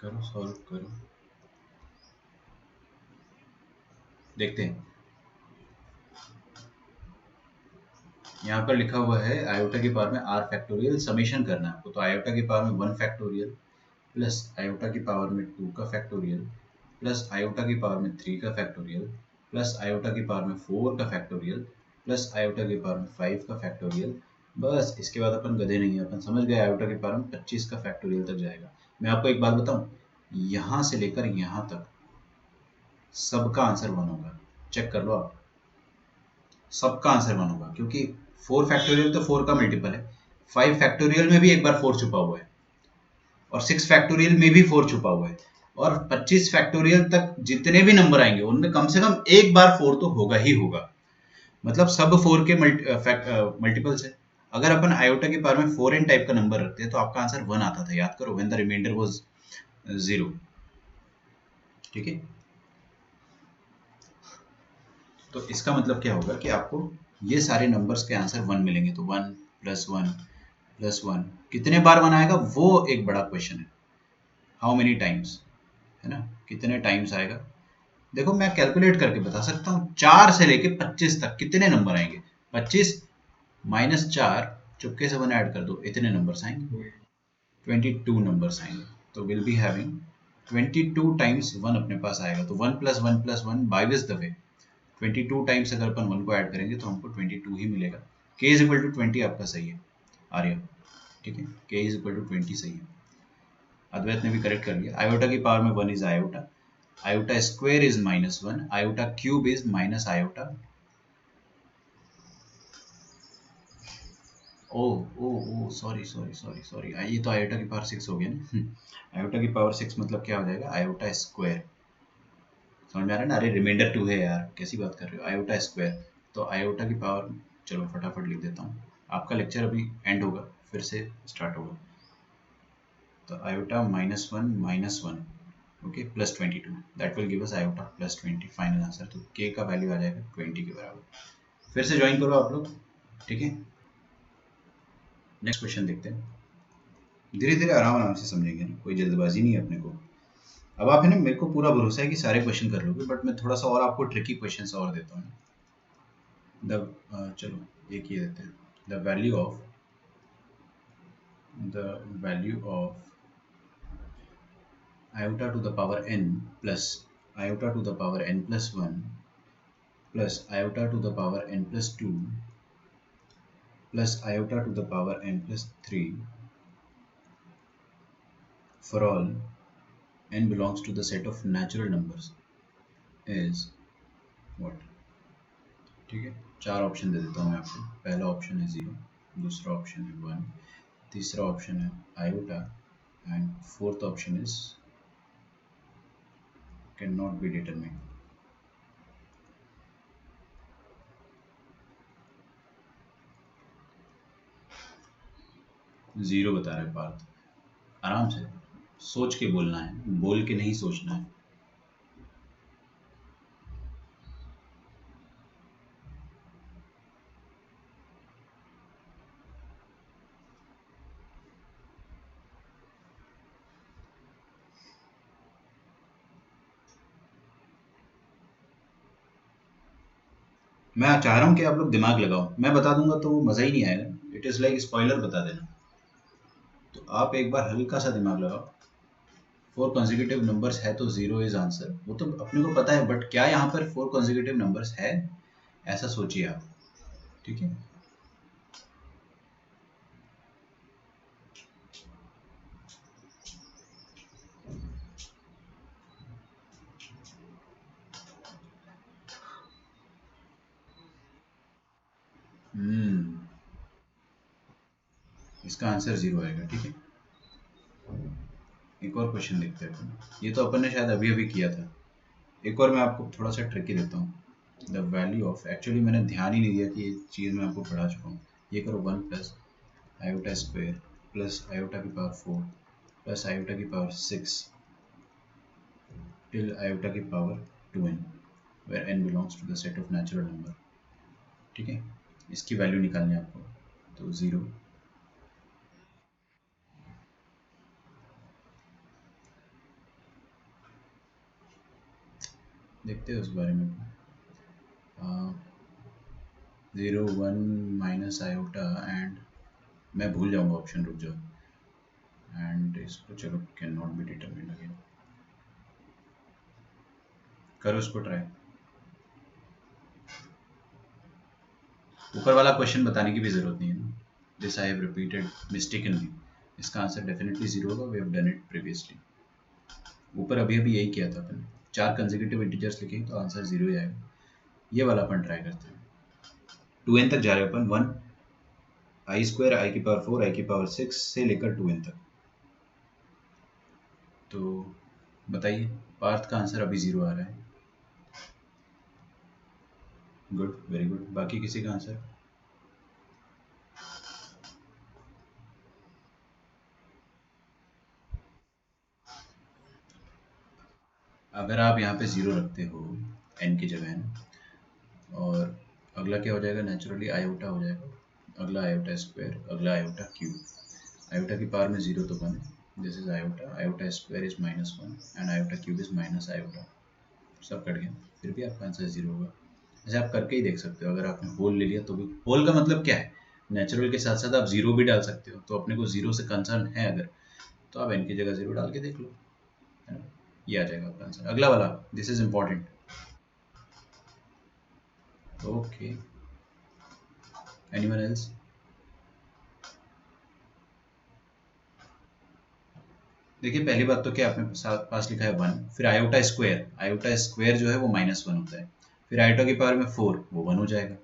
करो, सॉल्व करो, देखते हैं। यहाँ पर लिखा हुआ है आयोटा की पावर में आर फैक्टोरियल समेशन करना है आपको, तो आयोटा की पावर में 1 फैक्टोरियल प्लस आयोटा की पावर में 2 का फैक्टोरियल प्लस आयोटा की पावर में 3 का फैक्टोरियल प्लस आयोटा की पावर में 4 का फैक्टोरियल प्लस आयोटा की पावर में 5 का फैक्टोरियल। बस इसके बाद अपन गधे नहीं है, अपन समझ गए आयोटा की पावर में 25 का फैक्टोरियल तक जाएगा। मैं आपको एक बात बताऊं, यहाँ से लेकर यहाँ तक सबका आंसर 1 होगा, चेक कर लो आप, सबका आंसर 1 होगा, क्योंकि 4 फैक्टोरियल तो 4 का मल्टीपल है, 5 फैक्टोरियल में भी एक बार 4 छुपा हुआ है और 6 फैक्टोरियल में भी 4 छुपा हुआ है, और 25 फैक्टोरियल तक जितने भी नंबर आएंगे उनमें कम से कम एक बार 4 तो होगा ही होगा, मतलब सब 4 के मल्टीपल्स है। अगर अपन आयोटा की पावर में 4n टाइप का नंबर रखते हैं तो आपका आंसर 1 आता था, याद करो, व्हेन द रिमाइंडर वाज 0। ठीक है, तो इसका मतलब क्या होगा कि आपको ये सारे नंबर्स के आंसर 1 मिलेंगे, तो 1 प्लस 1 प्लस 1, कितने बार 1 आएगा वो एक बड़ा क्वेश्चन है, हाउ मेनी टाइम्स, है ना, कितने टाइम्स आएगा। देखो मैं कैलकुलेट करके बता सकता हूँ, 4 से लेके 25 तक कितने नंबर आएंगे, 25 माइनस 4, चुपके से 1 ऐड कर दो, इतने नंबर्स आएंगे, 22 नंबर्स आएंगे। तो विल बी हैविंग 22 टाइम्स 1 अपने पास आएगा, तो 1 प्लस 1 प्लस 1 22 दफे 22 टाइम्स अगर अपन 1 को ऐड करेंगे तो हमको 22 ही मिलेगा। k इज इक्वल टू 20 आपका सही है आर्य, ठीक है, k इज इक्वल टू 20 सही है। अद्वैत ने भी करेक्ट कर लिया, आयोटा की पावर में 1 is iota, iota square is -1, iota cube is minus iota. Oh oh oh sorry sorry sorry sorry, ये तो आयोटा की पावर 6 हो गया ना। आयोटा की पावर 6 मतलब क्या हो जाएगा, आयोटा स्क्वायर, समझ में आ रहा है ना, अरे रिमाइंडर 2 है यार, कैसी बात कर रहे हो, आयोटा स्क्वायर, तो आयोटा की पावर, चलो फटाफट लिख देता हूँ, आपका लेक्चर अभी एंड होगा फिर से स्टार्ट होगा, तो iota -1 okay plus 22, that will give us iota plus 20 final answer, तो k का वैल्यू आ जाएगा 20 के बराबर। फिर से ज्वाइन करो आप लोग, ठीक है। नेक्स्ट क्वेश्चन देखते हैं, धीरे धीरे आराम आराम से समझेंगे ना, कोई जल्दबाजी नहीं है अपने को। अब आप है ना, मेरे को पूरा भरोसा है कि सारे क्वेश्चन कर लोगे, बट मैं थोड़ा सा और आपको ट्रिकी क्वेश्चन और देता हूँ। चलो एक ये देते हैं, the value of iota to the power n plus iota to the power n plus 1 plus iota to the power n plus 2 plus iota to the power n plus 3 for all n belongs to the set of natural numbers is what। ठीक है, 4 option दे देता हूँ मैं आपको, पहला option है 0, दूसरा option है 1, तीसरा ऑप्शन है iota and fourth option is can not be determined. Zero बता रहे पार्थ, आराम से सोच के बोलना है, बोल के नहीं सोचना है। मैं चाह रहा हूँ कि आप लोग दिमाग लगाओ, मैं बता दूंगा तो वो मज़ा ही नहीं आएगा, इट इज़ लाइक स्पॉइलर बता देना, तो आप एक बार हल्का सा दिमाग लगाओ। 4 कंसेक्यूटिव नंबर्स है तो 0 इज आंसर, वो तो अपने को पता है, बट क्या यहाँ पर 4 कंसेक्यूटिव नंबर्स है, ऐसा सोचिए आप, ठीक है। इसका आंसर 0 आएगा, ठीक है। एक और क्वेश्चन देखते हैं अपन, ये तो अपन ने शायद अभी अभी किया था, एक और मैं आपको थोड़ा सा ट्रिकी देता हूँ। द वैल्यू ऑफ, एक्चुअली मैंने ध्यान ही नहीं दिया कि ये चीज़ मैं आपको पढ़ा चुका हूँ। ये करो 1 plus iota square plus iota की पावर 4 प्लस आयोटा की पावर 6 टिल आयोटा की power 2n where n belongs to the set of natural number, ठीक है। इसकी वैल्यू निकालनी है आपको, तो 0 देखते हैं उस बारे में। 0 1 माइनस आयोटा एंड मैं भूल जाऊंगा ऑप्शन, रुक जाओ। एंड इसको चलो can not be determined again, करो इसको ट्राई। ऊपर वाला क्वेश्चन बताने की भी जरूरत नहीं है ना। This I have repeated mistakenly, इसका आंसर डेफिनेटली जीरो होगा, we have done it previously. ऊपर अभी अभी यही किया था अपन, 4 कंसेक्यूटिव इंटीजर्स लिखेंगे तो आंसर जीरो ही आएगा। ये वाला अपन ट्राई करते हैं। 2n तक जा रहे हैं अपन, 1 आई स्क्वायर आई की पावर 4 आई की पावर 6 से लेकर 2n तक। तो बताइए, पार्थ का आंसर अभी जीरो आ रहा है। Good, very good. बाकी किसी का आंसर? अगर आप यहाँ पे जीरो रखते हो n की जगह n, और अगला क्या हो जाएगा, नेचुरली आयोटा हो जाएगा, अगला आयोटा स्क्वायर, अगला आयोटा क्यूब। आयोटा की पावर में जीरो तो वन है, this is iota, iota square is -1 and iota cube is minus iota, सब कट गया, फिर भी आपका आंसर जीरो होगा। ऐसे आप करके ही देख सकते हो, अगर आपने होल ले लिया तो भी। होल का मतलब क्या है, नेचुरल के साथ साथ आप जीरो भी डाल सकते हो, तो अपने को जीरो से कंसर्न है अगर, तो आप n की जगह जीरो डाल के देख लो, है ना, ये आ जाएगा आपका आंसर। अगला वाला, this is important. Okay, anyone else? देखिए पहली बात तो क्या आपने पास लिखा है 1, फिर आयोटा स्क्वायर, आयोटा स्क्वायर जो है वो -1 होता है, फिर आयोटा की पावर में 4, वो 1 हो जाएगा।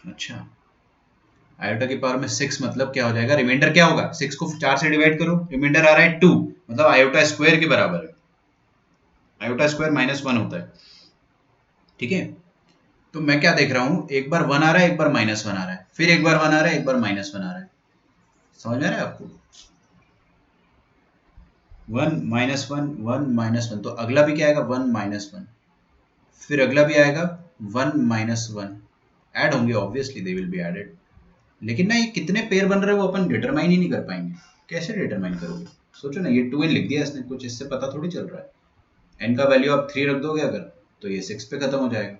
अच्छा, आयोटा की पावर में 6 मतलब क्या हो जाएगा, रिमाइंडर क्या होगा, 6 को 4 से डिवाइड करो, रिमाइंडर आ रहा है 2, मतलब आयोटा स्क्वायर के बराबर है। आयोटा स्क्वायर -1 होता है, ठीक है। तो मैं क्या देख रहा हूं, एक बार 1 आ रहा है, एक बार -1 आ रहा है, फिर एक बार 1 आ रहा है, एक बार -1 आ रहा है। समझ में आ रहा है आपको? 1 -1 1 -1, तो अगला भी क्या आएगा, 1 -1, फिर अगला भी आएगा 1 -1, ऐड होंगे, obviously they will be added. लेकिन ना ये कितने पेयर बन रहे हैं वो अपन डिटरमाइन ही नहीं कर पाएंगे। कैसे डिटरमाइन करोगे? सोचो ना, ये 2n लिख दिया इसने, कुछ इससे पता थोड़ी चल रहा है। n का वैल्यू आप 3 रख दोगे अगर, तो ये 6 पे खत्म हो जाएगा,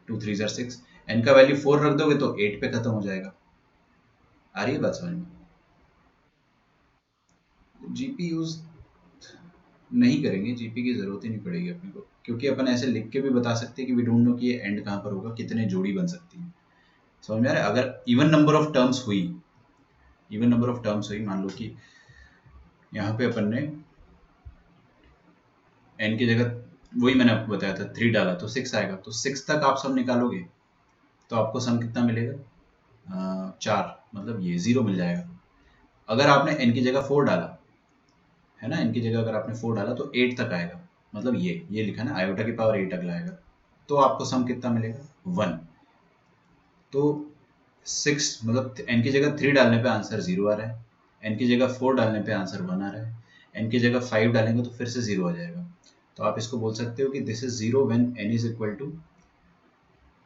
2 3 ज़ार 6। n का वैल्यू 4 रख दोगे तो 8 पे खत्म हो जाएगा। आ रही है बात समझ में? जीपी यूज नहीं करेंगे, जीपी की जरूरत ही नहीं पड़ेगी अपने को, क्योंकि अपन ऐसे लिख के भी बता सकते हैं कि वी डोंट नो कि ये एंड कहाँ पर होगा, कितने जोड़ी बन सकती है। समझ में आ रहा है? अगर इवन नंबर ऑफ टर्म्स हुई, इवन नंबर ऑफ टर्म्स हुई, मान लो कि यहाँ पे अपन ने n की जगह वही मैंने आपको बताया था 3 डाला तो 6 आएगा, तो 6 तक आप सब निकालोगे तो आपको सम कितना मिलेगा, 4, मतलब ये 0 मिल जाएगा। अगर आपने n की जगह 4 डाला, है ना, n की जगह अगर आपने 4 डाला तो 8 तक आएगा, मतलब ये लिखा ना, आयोटा की पावर 8 अगला आएगा, तो आपको सम कितना मिलेगा, 1। तो 6 मतलब n की जगह 3 डालने पे आंसर 0 आ रहा है, n की जगह 4 डालने पे आंसर 1 आ रहा है, n की जगह 5 डालेंगे तो फिर से 0 आ जाएगा। तो आप इसको बोल सकते हो कि this is 0 when n is equal to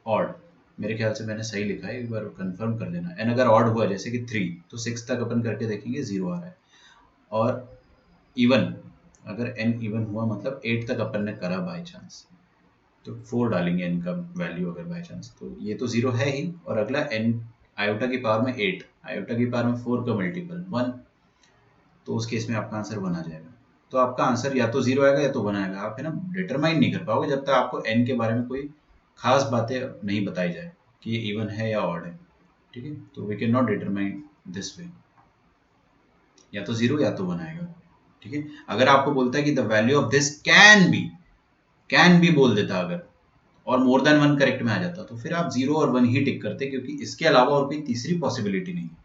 odd. मेरे ख्याल से मैंने सही लिखा है, एक बार कंफर्म कर लेना। n अगर ऑड हुआ जैसे कि 3, तो 6 तक अपन करके देखेंगे 0 आ रहा है, और इवन अगर n इवन हुआ मतलब 8 तक अपन ने करा बाय चांस, तो 4 डालेंगे n का वैल्यू अगर बाय चांस, तो ये तो 0 है ही, और अगला n आयोटा की पावर में 8, आयोटा की पावर में 4 का मल्टीपल 1, तो उस केस में आपका आंसर 1 आ जाएगा। तो आपका आंसर या तो 0 आएगा या तो 1 आएगा। आप है ना डिटरमाइन नहीं कर पाओगे जब तक आपको n के बारे में कोई खास बातें नहीं बताई जाए कि ये इवन है या ऑड है, ठीक है। तो we can not determine this way, या तो 0 या तो 1 आएगा, ठीक है। अगर आपको बोलता है कि the value of this can be बोल देता अगर, और मोर देन 1 करेक्ट में आ जाता, तो फिर आप 0 और 1 ही टिक करते, क्योंकि इसके अलावा और कोई तीसरी पॉसिबिलिटी नहीं है।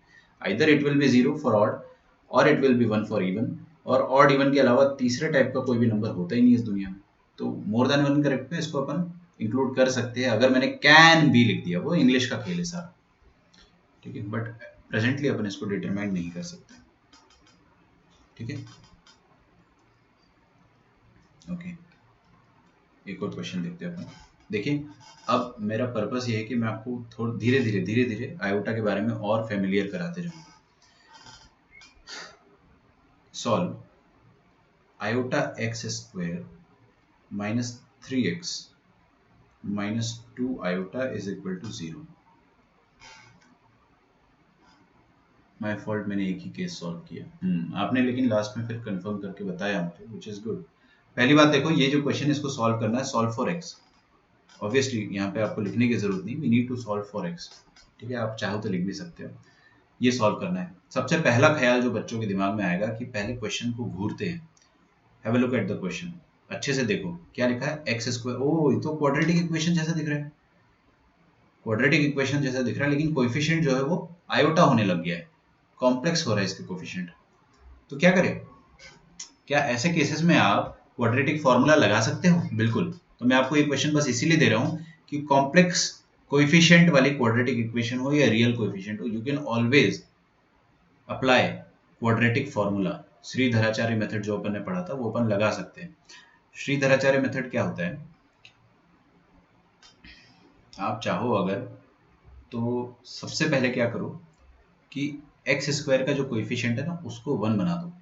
Either it will be 0 for odd or it will be 1 for even, और ऑड इवन के अलावा तीसरे टाइप का कोई भी नंबर होता ही नहीं इस दुनिया में। तो मोर देन 1 करेक्ट में इसको अपन इंक्लूड कर सकते हैं अगर मैंने कैन बी लिख दिया, वो इंग्लिश का खेल है सारा, ठीक है। बट प्रेजेंटली अपन इसको डिटरमाइन नहीं कर सकते, ठीक है। ओके, एक और क्वेश्चन देखते हैं अपन। देखिए, अब मेरा पर्पस ये है कि मैं आपको थोड़ा धीरे धीरे आयोटा के बारे में और फेमिलियर कराते जाऊंगा। Solve iota x square -3x -2 iota is equal to 0। My fault, मैंने एक ही केस सॉल्व किया। आपने लेकिन लास्ट में फिर कंफर्म करके बताया मुझे, विच इज गुड। पहली बात देखो, ये जो क्वेश्चन इसको सॉल्व करना है, सॉल्व फॉर x। ऑब्वियसली यहाँ पे आपको लिखने की जरूरत नहीं, we need to solve for x। ठीक है, आप चाहो तो लिख भी सकते हो। ये सॉल्व करना है। सबसे पहला ख्याल जो बच्चों के दिमाग में आएगा कि पहले क्वेश्चन को घूरते हैं। Have a look at the question, अच्छे से देखो क्या लिखा है, एक्स स्क्वायर। ओ, ये तो क्वाड्रेटिक इक्वेशन जैसा दिख रहा है, क्वाड्रेटिक इक्वेशन जैसा दिख रहा है, लेकिन कोएफिशिएंट जो है वो आयोटा होने लग गया है, कॉम्प्लेक्स हो रहा है इसके कोएफिशिएंट। तो क्या करें? क्या ऐसे केसेस में आप क्वाड्रेटिक फॉर्मूला लगा सकते हो? बिल्कुल। तो मैं आपको ये क्वेश्चन बस इसीलिए दे रहा हूँ कि कॉम्प्लेक्स कोएफिशिएंट वाली क्वाड्रेटिक इक्वेशन हो या रियल कोएफिशिएंट हो, you can always apply quadratic formula. Shridharacharya method जो अपन ने पढ़ा था वो अपन लगा सकते हैं। श्रीधराचार्य मेथड क्या होता है, आप चाहो अगर तो सबसे पहले क्या करो कि एक्स स्क्वायर का जो कोएफिशिएंट है ना उसको 1 बना दो,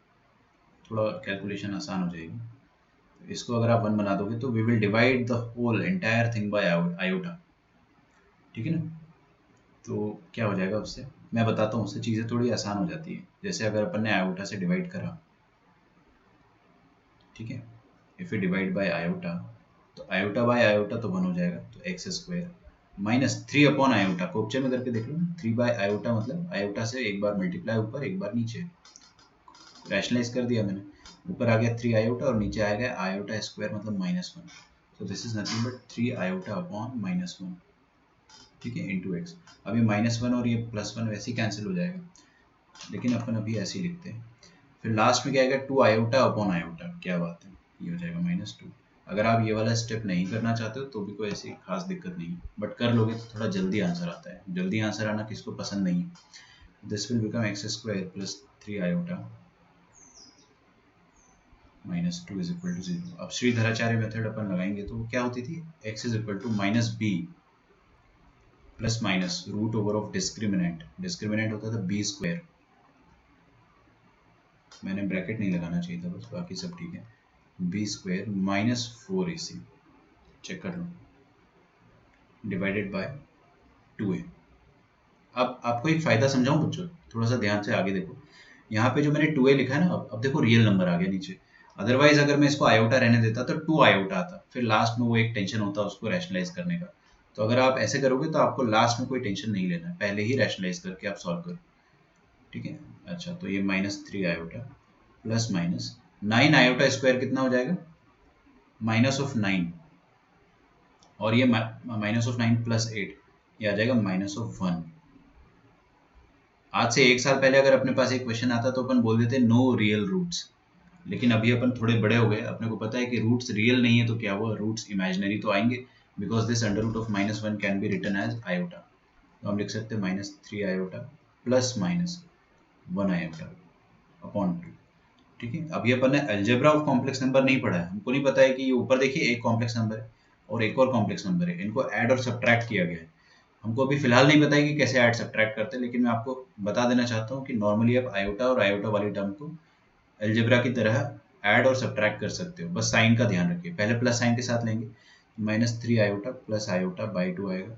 थोड़ा कैलकुलेशन आसान हो जाएगी। इसको अगर आप 1 बना दोगे तो we will divide the whole entire thing by iota. ठीक है ना? तो क्या हो जाएगा उससे, मैं बताता हूँ, उससे चीज़ें थोड़ी आसान हो जाती है। जैसे अगर अपन ने आयोटा से डिवाइड करा, ठीक है, if you divide by iota, तो आयोटा बाय आयोटा तो 1 हो जाएगा, तो एक्स स्क्वायर -3 अपॉन आयोटा को उपचय में करके देख लो ना, 3 बाय आयोटा मतलब आयोटा से एक बार मल्टीप्लाई ऊपर एक बार नीचे, रैशनलाइज कर दिया मैंने। ऊपर आ गया 3 आयोटा और नीचे आ गया आयोटा स्क्वायर मतलब -1। तो this is nothing but 3 iota upon -1, ठीक है, इंटू एक्स। अब ये -1 और ये +1 वैसे ही कैंसिल हो जाएगा, लेकिन अपन अभी ऐसे ही लिखते हैं। फिर लास्ट में क्या आएगा, 2 आयोटा अपॉन आयोटा, क्या बात है, ये हो जाएगा -2। अगर आप ये वाला स्टेप नहीं करना चाहते हो तो भी कोई ऐसी खास दिक्कत नहीं है, बट कर लोगे तो थोड़ा जल्दी आंसर आता है। जल्दी आंसर आना किसको पसंद नहीं है। This will become x square plus 3 iota -2 is equal to 0। अब श्रीधराचार्य मेथड अपन लगाएंगे तो क्या होती थी, x is equal to -b plus minus root over of discriminant. Discriminant होता था b स्क्वायर, मैंने ब्रैकेट नहीं लगाना चाहिए था, बस बाकी सब ठीक है। b स्क्वायर -4ac, चेक कर लो, डिवाइडेड बाय 2a। अब आपको एक फायदा समझाऊं बच्चों, थोड़ा सा ध्यान से आगे देखो। यहाँ पे जो मैंने 2a लिखा है ना, अब देखो रियल नंबर आ गया नीचे। अदरवाइज अगर मैं इसको आयोटा रहने देता तो 2 आयोटा आता, फिर लास्ट में वो एक टेंशन होता उसको रैशनलाइज करने का। तो अगर आप ऐसे करोगे तो आपको लास्ट में कोई टेंशन नहीं लेना है, पहले ही रैशनलाइज करके आप सॉल्व करो। ठीक है, अच्छा, तो ये -3 iota plus minus 9 iota square कितना हो जाएगा, -9, और ये -9 प्लस 8, ये आ जाएगा -1। आज से 1 साल पहले अगर अपने पास एक क्वेश्चन आता तो अपन बोल देते नो रियल रूट्स, लेकिन अभी अपन थोड़े बड़े हो गए, अपने को पता है कि रूट्स रियल नहीं है तो क्या हुआ, रूट्स इमेजिनरी तो आएंगे, because this under root of -1 can be written as iota. तो हम लिख सकते हैं -3 आयोटा प्लस -1 आयोटा अपॉन 2। ठीक है, अभी अपन ने अलजेब्रा ऑफ कॉम्प्लेक्स नंबर नहीं पढ़ा है, हमको नहीं पता है कि ये ऊपर देखिए एक कॉम्प्लेक्स नंबर है और एक और कॉम्प्लेक्स नंबर है, इनको ऐड और सब्ट्रैक्ट किया गया है। हमको अभी फिलहाल नहीं पता है कि कैसे ऐड सब्ट्रैक्ट करते हैं, लेकिन मैं आपको बता देना चाहता हूँ कि नॉर्मली आप आयोटा और आयोटा वाली टर्म को अलजेब्रा की तरह ऐड और सब्ट्रैक्ट कर सकते हो, बस साइन का ध्यान रखिए। पहले प्लस साइन के साथ लेंगे, -3 आयोटा प्लस आयोटा बाई 2 आएगा,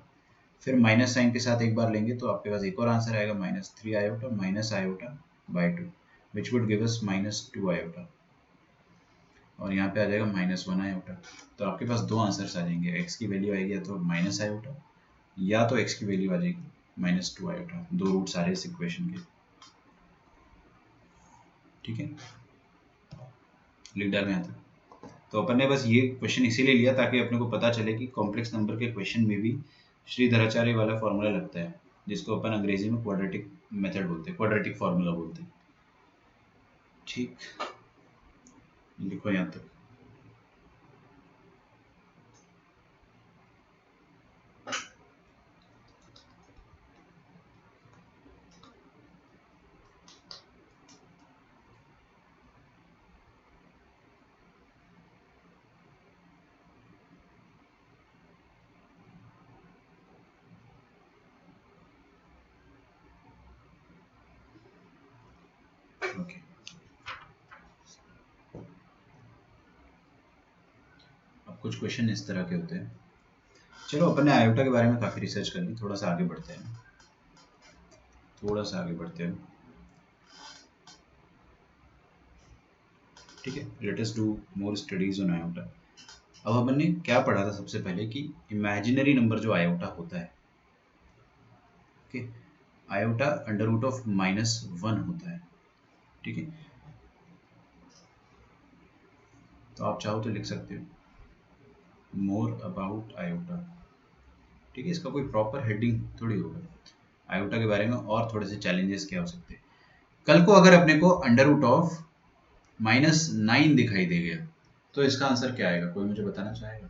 फिर माइनस साइन के साथ एक बार लेंगे तो आपके पास एक और आंसर आएगा, -3 iota minus iota by 2, which would give us -2 iota, और यहाँ पे आ जाएगा -1 आयोटा। तो आपके पास दो आंसर्स आ जाएंगे, एक्स की वैल्यू आएगी या तो माइनस आयोटा या तो एक्स की वैल्यू आ जाएगी -2 आयोटा। दो रूट्स आ रहे हैं इस इक्वेशन के। ठीक है, लिख डालें यहाँ तक। तो अपन ने बस ये क्वेश्चन इसीलिए लिया ताकि अपने को पता चले कि कॉम्प्लेक्स नंबर के क्वेश्चन में भी श्रीधराचार्य वाला फॉर्मूला लगता है, जिसको अपन अंग्रेजी में क्वाड्रेटिक मेथड बोलते हैं, क्वाड्रेटिक फॉर्मूला बोलते हैं। ठीक, लिखो यहाँ तक। ओके, कुछ क्वेश्चन इस तरह के होते हैं। चलो अपन ने आयोटा के बारे में काफ़ी रिसर्च कर ली, थोड़ा सा आगे बढ़ते हैं, ठीक है। Let us do more studies on iota. अब अपन ने क्या पढ़ा था सबसे पहले कि इमेजिनरी नंबर जो आयोटा होता है, okay, iota under root of -1 होता है, ठीक है। तो आप चाहो तो लिख सकते हो मोर अबाउट आयोटा, ठीक है। इसका कोई प्रॉपर हेडिंग थोड़ी होगा, आयोटा के बारे में और थोड़े से चैलेंजेस क्या हो सकते हैं। कल को अगर अपने को अंडर रूट ऑफ -9 दिखाई दे गया तो इसका आंसर क्या आएगा, कोई मुझे बताना चाहेगा?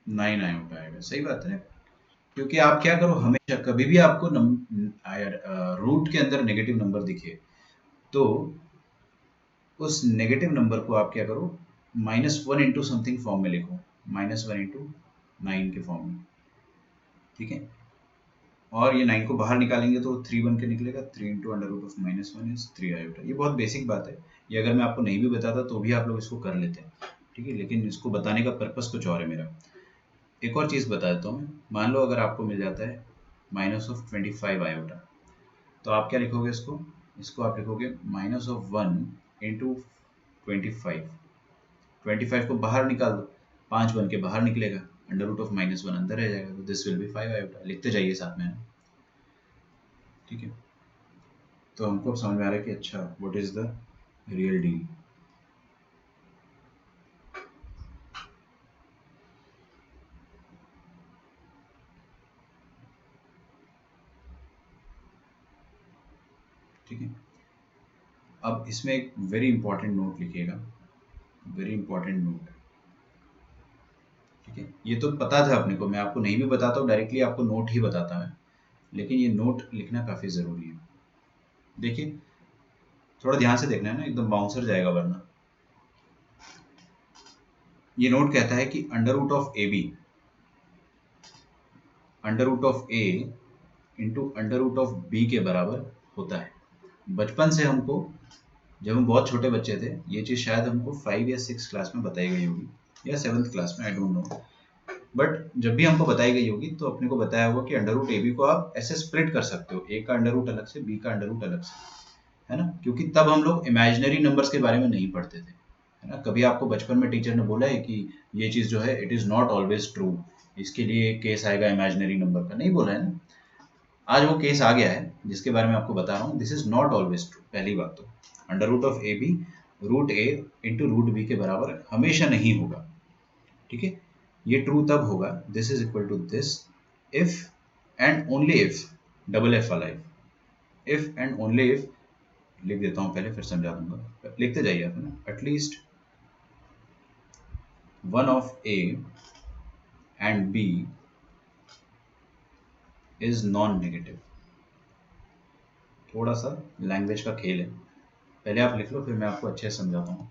9 आयोटा आएगा, सही बात है। क्योंकि आप क्या करो, हमेशा कभी भी आपको रूट के अंदर नेगेटिव नंबर दिखे तो उस नेगेटिव नंबर को आप क्या करो, -1 इंटू समथिंग फॉर्म में लिखो, -1 इंटू 9 के फॉर्म में, ठीक है। और ये 9 को बाहर निकालेंगे तो 3 बन के निकलेगा, 3 into under root of -1 is 3 iota. ये बहुत बेसिक बात है, ये अगर मैं आपको नहीं भी बताता तो भी आप लोग इसको कर लेते हैं, ठीक है। लेकिन इसको बताने का पर्पस कुछ और है मेरा। एक और चीज़ बता देता हूँ मैं, मान लो अगर आपको मिल जाता है -25 आयोटा, तो आप क्या लिखोगे इसको, इसको आप लिखोगे -1 इंटू 25 को बाहर निकाल दो, 5 बन के बाहर निकलेगा, अंडर रूट ऑफ -1 अंदर रह जाएगा, तो दिस विल बी 5 आयोटा। लिखते जाइए साथ में, ठीक है। तो हमको अब समझ में आ रहा है कि अच्छा what is the real deal. ठीक है, अब इसमें एक वेरी इंपॉर्टेंट नोट लिखिएगा, वेरी इंपॉर्टेंट नोट, ठीक है। ये तो पता था अपने को, मैं आपको नहीं भी बताता हूँ डायरेक्टली, आपको नोट ही बताता है, लेकिन ये नोट लिखना काफ़ी ज़रूरी है। देखिए थोड़ा ध्यान से देखना है ना, एकदम बाउंसर जाएगा वरना। ये नोट कहता है कि under root of a b, under root of a into under root of b के बराबर होता है। बचपन से हमको, जब हम बहुत छोटे बच्चे थे, ये चीज़ शायद हमको 5 या 6 क्लास में बताई गई होगी या 7th क्लास में, आई डोंट नो, बट जब भी हमको बताई गई होगी तो अपने को बताया होगा कि अंडर रूट ए बी को आप ऐसे स्प्लिट कर सकते हो, ए का अंडर रूट अलग से, बी का अंडर रूट अलग से, है ना। क्योंकि तब हम लोग इमेजिनरी नंबर्स के बारे में नहीं पढ़ते थे, है ना। कभी आपको बचपन में टीचर ने बोला है कि ये चीज़ जो है it is not always true, इसके लिए केस आएगा इमेजिनरी नंबर का, नहीं बोला है ना। आज वो केस आ गया है जिसके बारे में आपको बता रहा हूँ, this is not always true. पहली बात तो under root of a b root a into root b के बराबर हमेशा नहीं होगा, ठीक है। ये ट्रू तब होगा, this is equal to this if and only if, double f वाला इफ एंड ओनली इफ, लिख देता हूँ पहले फिर समझा दूंगा, लिखते जाइए आप, है ना। At least one of a and b is non negative. थोड़ा सा लैंग्वेज का खेल है, पहले आप लिख लो फिर मैं आपको अच्छे से समझाता हूँ।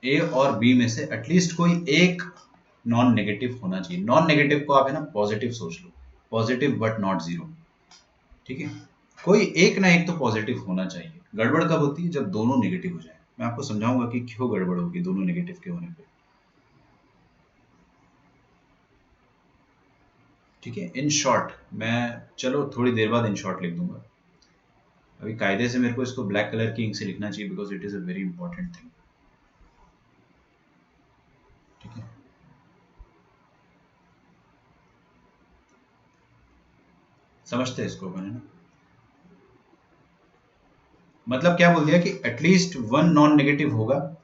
ए और बी में से एटलीस्ट कोई एक नॉन नेगेटिव होना चाहिए। नॉन नेगेटिव को आप है ना पॉजिटिव सोच लो, पॉजिटिव बट नॉट जीरो, ठीक है। कोई एक ना एक तो पॉजिटिव होना चाहिए। गड़बड़ कब होती है, जब दोनों नेगेटिव हो जाए। मैं आपको समझाऊंगा कि क्यों गड़बड़ होगी दोनों नेगेटिव के होने पे, ठीक है। इन शॉर्ट, मैं चलो थोड़ी देर बाद इन शॉर्ट लिख दूंगा, अभी कायदे से मेरे को इसको ब्लैक कलर की इंक से लिखना चाहिए because it is a very important thing, ठीक है। समझते हैं इसको अपन, है ना। मतलब क्या बोल दिया कि एटलीस्ट वन नॉन नेगेटिव होगा,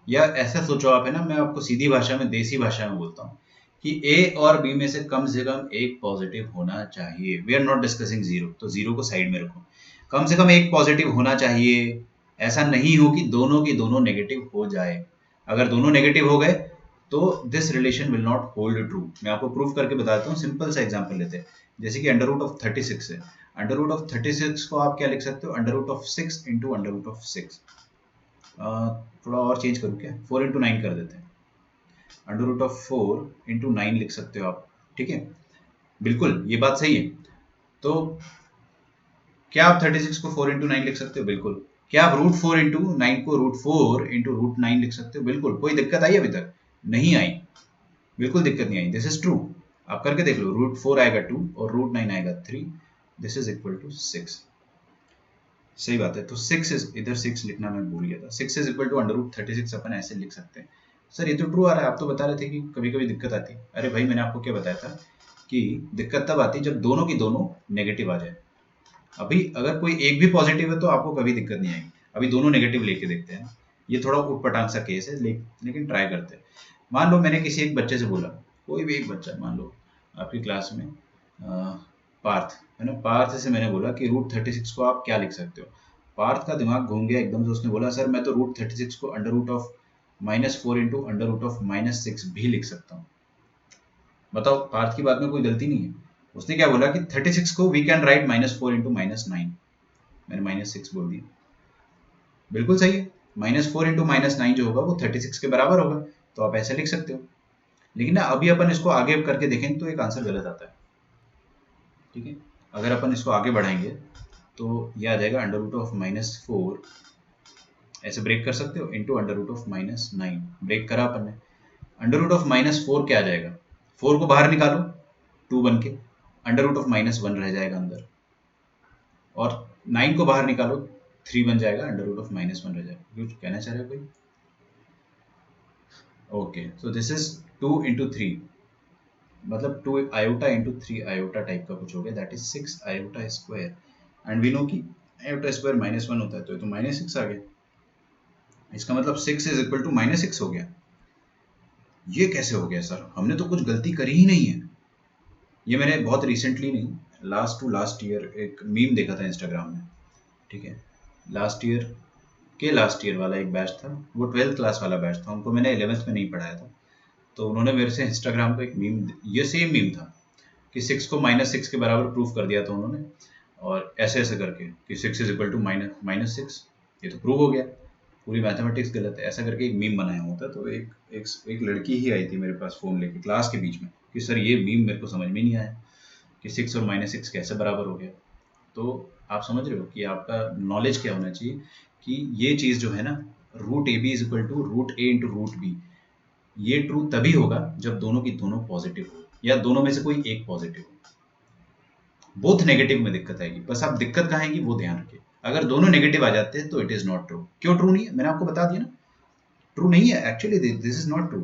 या ऐसा सोचो आप, है ना, मैं आपको सीधी भाषा में, देसी भाषा में बोलता हूँ कि ए और बी में से कम एक पॉजिटिव होना चाहिए। We are not discussing zero, तो जीरो को साइड में रखो, कम से कम एक पॉजिटिव होना चाहिए। ऐसा नहीं हो कि दोनों की दोनों नेगेटिव हो जाए। अगर दोनों नेगेटिव हो गए तो this relation will not hold true. मैं आपको प्रूफ करके बताता हूँ, सिंपल सा एग्जांपल लेते हैं, जैसे कि अंडर रूट ऑफ 36 है। अंडर रूट ऑफ 36 को आप क्या लिख सकते हो, under root of 6 into under root of 6। थोड़ा और चेंज करूँ क्या, 4 इंटू 9 कर देते हैं। अंडर रूट ऑफ 4 इंटू 9 लिख सकते हो आप, ठीक है। बिल्कुल ये बात सही है। तो क्या आप 36 को 4 इंटू 9 लिख सकते हो? बिल्कुल। क्या आप √4 इंटू 9 को √4 इंटू √9 लिख सकते हो? बिल्कुल। कोई दिक्कत आई अभी तक? नहीं आई, बिल्कुल दिक्कत नहीं आई। This is true. आप करके देख लो। √4 आएगा 2 और √9 आएगा 3। This is equal to 6। सही बात है। तो 6 इज, इधर 6 लिखना मैं भूल गया था। 6 इज इक्वल टू √36 अपन ऐसे लिख सकते हैं। सर ये तो ट्रू आ रहा है, आप तो बता रहे थे कि कभी कभी दिक्कत आती है। अरे भाई मैंने आपको क्या बताया था कि दिक्कत तब आती है जब दोनों की दोनों नेगेटिव आ जाए। अभी अगर कोई एक भी पॉजिटिव है तो आपको कभी दिक्कत नहीं आएगी। अभी दोनों नेगेटिव लेके देखते हैं। ये थोड़ा उटपटांग सा केस है, लेकिन ट्राई करते हैं। मान लो मैंने किसी एक बच्चे से बोला, कोई भी एक बच्चा, मान लो आपकी क्लास में पार्थ है ना, पार्थ से मैंने बोला कि √36 को आप क्या लिख सकते हो। पार्थ का दिमाग घूम गया एकदम से, उसने बोला सर मैं तो √36 को √(-4) इंटू √(-6) भी लिख सकता हूँ। बताओ, पार्थ की बात में कोई गलती नहीं है। उसने क्या बोला कि 36 को वी कैन राइट (-4) इंटू (-9). मैंने (-6) बोल दिया, बिल्कुल सही है। (-4) इंटू (-9) जो होगा वो 36 के बराबर होगा, तो आप ऐसे लिख सकते हो। लेकिन ना अभी अपन इसको आगे करके देखें तो एक आंसर गलत आता है। ठीक है, अगर अपन इसको आगे बढ़ाएंगे तो ये आ जाएगा (-4) ऐसे ब्रेक कर सकते हो इंटू (-9). ब्रेक करा अपन ने। (-4) क्या आ जाएगा? 4 को बाहर निकालो 2 बन के, (-1) रह जाएगा अंदर, और 9 को बाहर निकालो 3 बन जाएगा, (-1) रह जाएगा। कुछ कहना चाह रहे हो कोई? Okay, so this is 2 into 3, मतलब 2 आयोटा इंटू 3 आयोटा टाइप का कुछ हो गया, that is 6 iota square. And we know कि आयोटा स्क्वायर (-1) होता है, तो ये तो (-6) आ गया। इसका मतलब 6 इज इक्वल टू (-6) हो गया। ये कैसे हो गया सर? हमने तो कुछ गलती करी ही नहीं है। ये मैंने बहुत रिसेंटली नहीं, लास्ट टू लास्ट ईयर एक मीम देखा था इंस्टाग्राम में। ठीक है, लास्ट ईयर वाला एक बैच था, वो 12th क्लास वाला बैच था, उनको मैंने 11th में नहीं पढ़ाया था। तो उन्होंने मेरे से इंस्टाग्राम पे एक मीम, ये सेम मीम था कि 6 को (-6) के बराबर प्रूफ कर दिया था उन्होंने, और ऐसे ऐसे करके कि 6 इज इक्वल टू (-6). ये तो प्रूव हो गया, पूरी मैथमेटिक्स गलत है, ऐसा करके एक मीम बनाया हुआ था। तो एक लड़की ही आई थी मेरे पास फ़ोन लेके क्लास के बीच में कि सर ये मीम मेरे को समझ में नहीं आया कि 6 और (-6) कैसे बराबर हो गया। तो आप समझ रहे हो कि आपका नॉलेज क्या होना चाहिए कि ये चीज़ जो है ना, √AB is equal to √A into √B, ये ट्रू तभी होगा जब दोनों की दोनों पॉजिटिव हो, या दोनों में से कोई एक पॉजिटिव हो। बोथ नेगेटिव में दिक्कत आएगी, बस आप दिक्कत कहाँ आएगी वो ध्यान रखिए। अगर दोनों नेगेटिव आ जाते हैं तो इट इज नॉट ट्रू। क्यों ट्रू नहीं है? मैंने आपको बता दिया ना, ट्रू नहीं है actually, this is not true,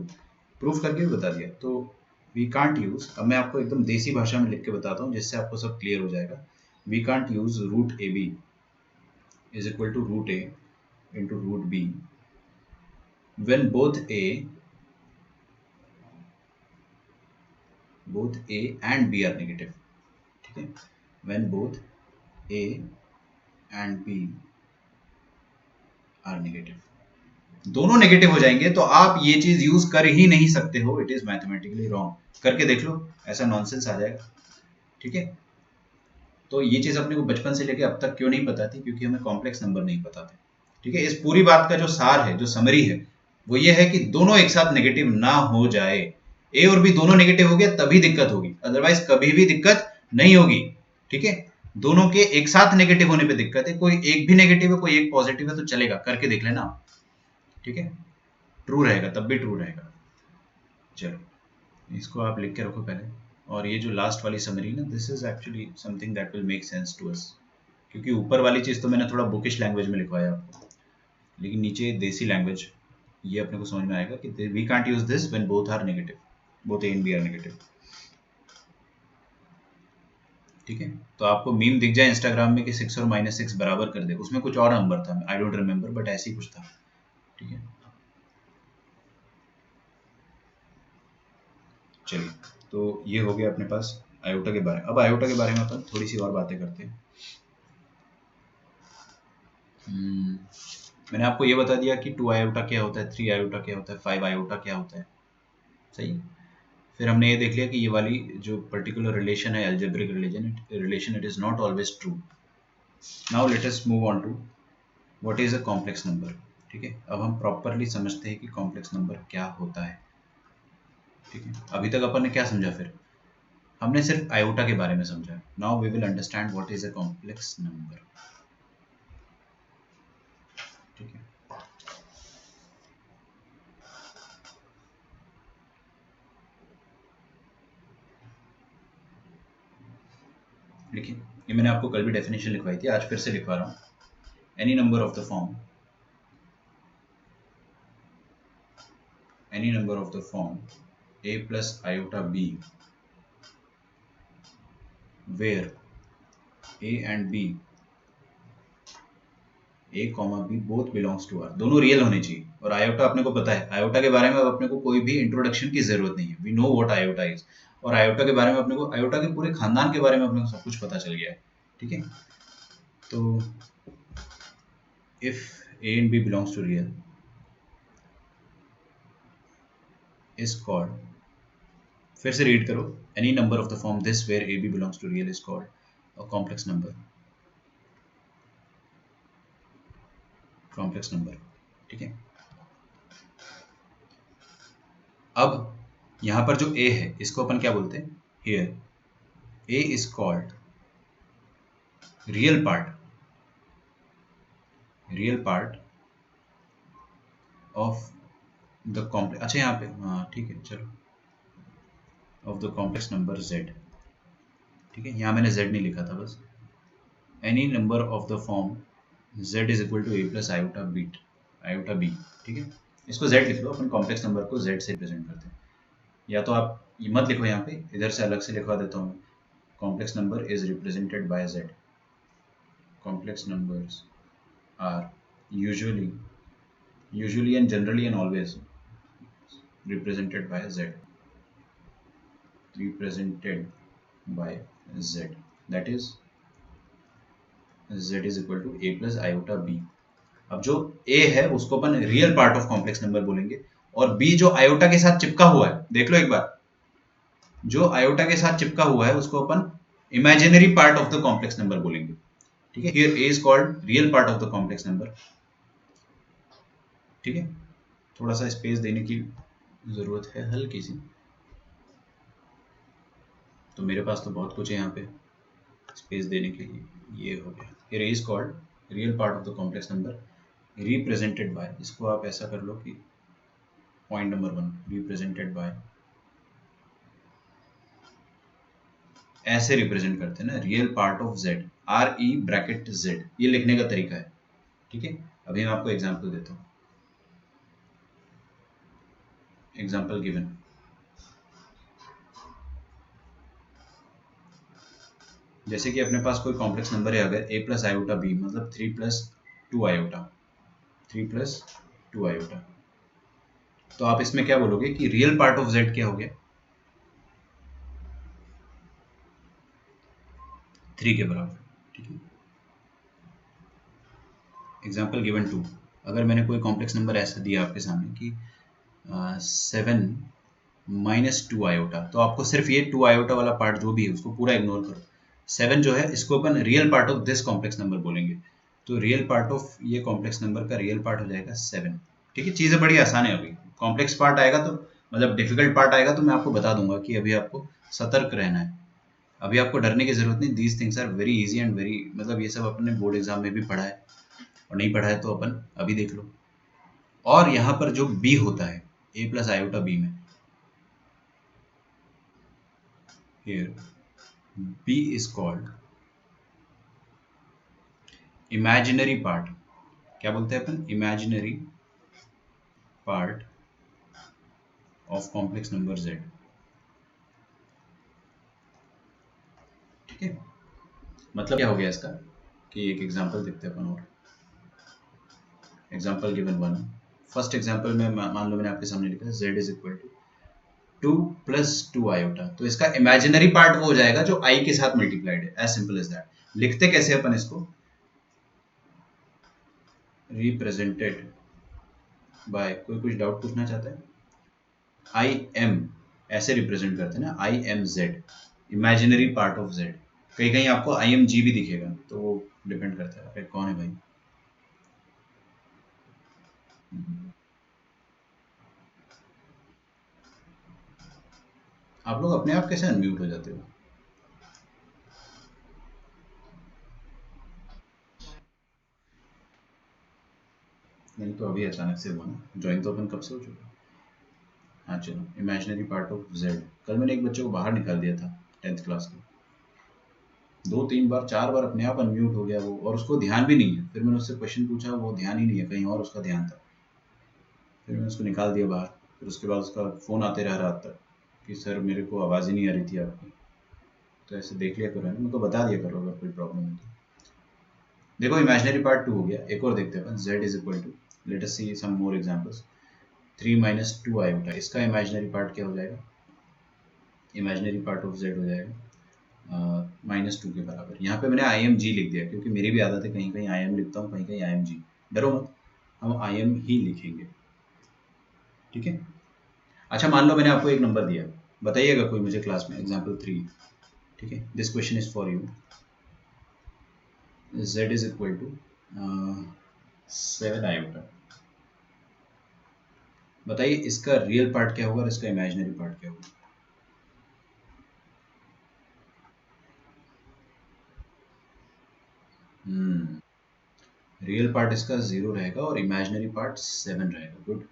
proof करके भी बता दिया। तो वी कांट यूज, अब मैं आपको एकदम देसी भाषा में लिख के बताता हूँ जिससे आपको सब क्लियर हो जाएगा। We can't use √AB is equal to √A into √B when both A and B are negative। ठीक है, when both A and B are negative, दोनों नेगेटिव हो जाएंगे तो आप ये चीज यूज कर ही नहीं सकते हो। It is mathematically wrong. करके देख लो, ऐसा नॉनसेंस आ जाएगा। ठीक है, तो ये चीज अपने को बचपन से लेके अब तक क्यों नहीं पता थी? क्योंकि हमें कॉम्प्लेक्स नंबर नहीं पता थे। ठीक है, इस पूरी बात का जो सार है, जो समरी है, वो ये है कि दोनों एक साथ नेगेटिव ना हो जाए। ए और बी दोनों नेगेटिव हो गया तभी दिक्कत होगी, अदरवाइज कभी भी दिक्कत नहीं होगी। ठीक है, दोनों के एक साथ नेगेटिव होने पे दिक्कत है। कोई एक भी नेगेटिव है, कोई एक पॉजिटिव है तो चलेगा, करके देख लेना। ठीक है, ट्रू रहेगा, तब भी ट्रू रहेगा। चलो इसको आप लिख के रखो पहले। और ये जो लास्ट वाली समरी ना, this is actually something that will make sense to us, क्योंकि ऊपर वाली चीज़ तो मैंने थोड़ा बुकिश लैंग्वेज में लिखवाया आपको, लेकिन नीचे देसी लैंग्वेज ये अपने को समझ में आएगा कि we can't use this when both are negative, both a and b are negative. ठीक है, तो आपको मीम दिख जाए इंस्टाग्राम में कि 6 और (-6) बराबर कर दे, उसमें कुछ और नंबर था, आई डोंट रिमेम्बर, बट ऐसे ही कुछ था। ठीक है, चलिए, तो ये हो गया अपने पास आयोटा के बारे में। अब आयोटा के बारे में अपन थोड़ी सी और बातें करते हैं। मैंने आपको ये बता दिया कि 2 आयोटा क्या होता है, 3 आयोटा क्या होता है, 5 आयोटा क्या होता है। सही। फिर हमने ये देख लिया कि ये वाली जो पर्टिकुलर रिलेशन है, algebraic relation, it is not always true. Now let us move on to what is a complex number. ठीक है, अब हम प्रॉपरली समझते हैं कि कॉम्प्लेक्स नंबर क्या होता है। ठीक है, अभी तक अपन ने क्या समझा? फिर हमने सिर्फ आयोटा के बारे में समझा। Now we will understand what is a complex number. ठीक है। देखिए, ये मैंने आपको कल भी डेफिनेशन लिखवाई थी, आज फिर से लिखवा रहा हूँ। Any number of the form a plus iota b where a and b a comma b both belongs to R, दोनों रियल होने चाहिए। और आयोटा अपने को पता है, आयोटा के बारे में अब अपने को कोई भी इंट्रोडक्शन की जरूरत नहीं है, we know what iota is. और आयोटा के बारे में अपने को, आयोटा के पूरे खानदान के बारे में अपने को सब कुछ पता चल गया है, ठीक है। तो if a and b belongs to real is called, फिर से रीड करो, any number of the form this where a b belongs to real is called a complex number, complex number, ठीक है। अब यहां पर जो ए है इसको अपन क्या बोलते हैं, here A is called real part of the complex, अच्छा यहाँ पे हाँ ठीक है चलो, of the complex number z, ठीक है। यहाँ मैंने z नहीं लिखा था, बस any number of the form z is equal to a plus iota b, ठीक है। इसको z लिख लो, अपन कॉम्प्लेक्स नंबर को z से रिप्रेजेंट करते हैं। या तो आप ये मत लिखो यहाँ पे, इधर से अलग से लिखवा देता हूँ, complex number is represented by z, complex numbers are usually and generally and always represented by z, that is z is equal to a plus iota b। अब जो a है उसको अपन real part of complex number बोलेंगे, और b जो iota के साथ चिपका हुआ है, देख लो एक बार, जो आयोटा के साथ चिपका हुआ है उसको अपन imaginary part of the complex number बोलेंगे, ठीक है। Here a is called real part of the complex number, ठीक है। थोड़ा सा स्पेस देने की जरूरत है हल्की सी, तो मेरे पास तो बहुत कुछ है यहाँ पे स्पेस देने के लिए, ये हो गया। Here a is called real part of the complex number represented by, इसको आप ऐसा कर लो कि पॉइंट नंबर 1 रिप्रेजेंटेड बाय, ऐसे रिप्रेजेंट करते हैं ना, real part of z, R E bracket z, ये लिखने का तरीका है, ठीक है। अभी मैं आपको एग्जांपल देता हूँ, एग्जांपल गिवन, जैसे कि अपने पास कोई कॉम्प्लेक्स नंबर है अगर a प्लस आयोटा b, मतलब 3 प्लस 2 आयोटा, तो आप इसमें क्या बोलोगे कि रियल पार्ट ऑफ z क्या हो गया, 3 के बराबर, ठीक है। एग्जाम्पल गिवन 2, अगर मैंने कोई कॉम्प्लेक्स नंबर ऐसा दिया आपके सामने कि 7 माइनस 2 आयोटा, तो आपको सिर्फ ये 2 आयोटा वाला पार्ट जो भी है उसको पूरा इग्नोर करो। 7 जो है इसको अपन real part of this complex number बोलेंगे, तो रियल पार्ट ऑफ ये कॉम्प्लेक्स नंबर का रियल पार्ट हो जाएगा 7, ठीक है। चीज़ें बड़ी आसान है, अभी कॉम्प्लेक्स पार्ट आएगा तो, मतलब डिफिकल्ट पार्ट आएगा तो मैं आपको बता दूंगा कि अभी आपको सतर्क रहना है, अभी आपको डरने की जरूरत नहीं। These things are very easy and very, मतलब ये सब अपने बोर्ड एग्जाम में भी पढ़ा है, और नहीं पढ़ा है तो अपन अभी देख लो। और यहाँ पर जो b होता है a प्लस आयोटा b में, here b is called imaginary part, क्या बोलते हैं अपन, imaginary part of complex number z, ठीक है। मतलब क्या हो गया इसका कि एक एग्जांपल देखते हैं अपन, और एग्जांपल गिवन 1, फर्स्ट एग्जांपल में मान लो मैंने आपके सामने लिखा z is equal to 2 plus 2 iota, तो इसका इमेजिनरी पार्ट वो हो जाएगा जो i के साथ मल्टीप्लाइड है, एज सिंपल एज दैट। लिखते कैसे अपन इसको, रिप्रेजेंटेड बाय, कोई कुछ डाउट पूछना चाहता है, आई एम, ऐसे रिप्रेजेंट करते हैं ना, I am Z, imaginary part of Z. कहीं कहीं आपको आई एम जी भी दिखेगा, तो वो डिपेंड करता है, अरे कौन है भाई, आप लोग अपने आप कैसे अनम्यूट हो जाते हो। नहीं तो अभी अचानक से हुआ ना, ज्वाइन तो अपन कब से हो चुका। हाँ चलो, इमेजिनरी पार्ट ऑफ जेड। कल मैंने एक बच्चे को बाहर निकाल दिया था 10th क्लास के, 2-3 बार 4 बार अपने आप अनम्यूट हो गया वो, और उसको ध्यान भी नहीं है। फिर मैंने उससे क्वेश्चन पूछा, वो ध्यान ही नहीं है, कहीं और उसका ध्यान था। फिर मैंने उसको निकाल दिया बाहर। फिर उसके बाद उसका फ़ोन आते रहा रात तक कि सर मेरे को आवाज़ ही नहीं आ रही थी आपकी। तो ऐसे देख लिया करो, है ना, मेरे को बता दिया करो अगर कोई प्रॉब्लम है तो। देखो इमेजिनरी पार्ट 2 हो गया, एक और देखते हैं अपन। z is equal to, let us see some more examples. 3 minus 2 iota, इसका इमेजिनरी पार्ट क्या हो जाएगा? इमेजिनरी पार्ट ऑफ z हो जाएगा -2 के बराबर। यहाँ पे मैंने आई एम जी लिख दिया क्योंकि मेरी भी आदत है कहीं कहीं आई एम लिखता हूँ, कहीं कहीं आई एम जी। डरो मत, हम आई एम ही लिखेंगे, ठीक है। अच्छा मान लो मैंने आपको एक नंबर दिया, बताइएगा कोई मुझे क्लास में, एग्जाम्पल 3, ठीक है। This question is for you. z is equal to 7 iota. बताइए इसका रियल पार्ट क्या होगा और इसका इमेजिनरी पार्ट क्या होगा? रियल पार्ट इसका 0 रहेगा और इमेजिनरी पार्ट 7 रहेगा। गुड।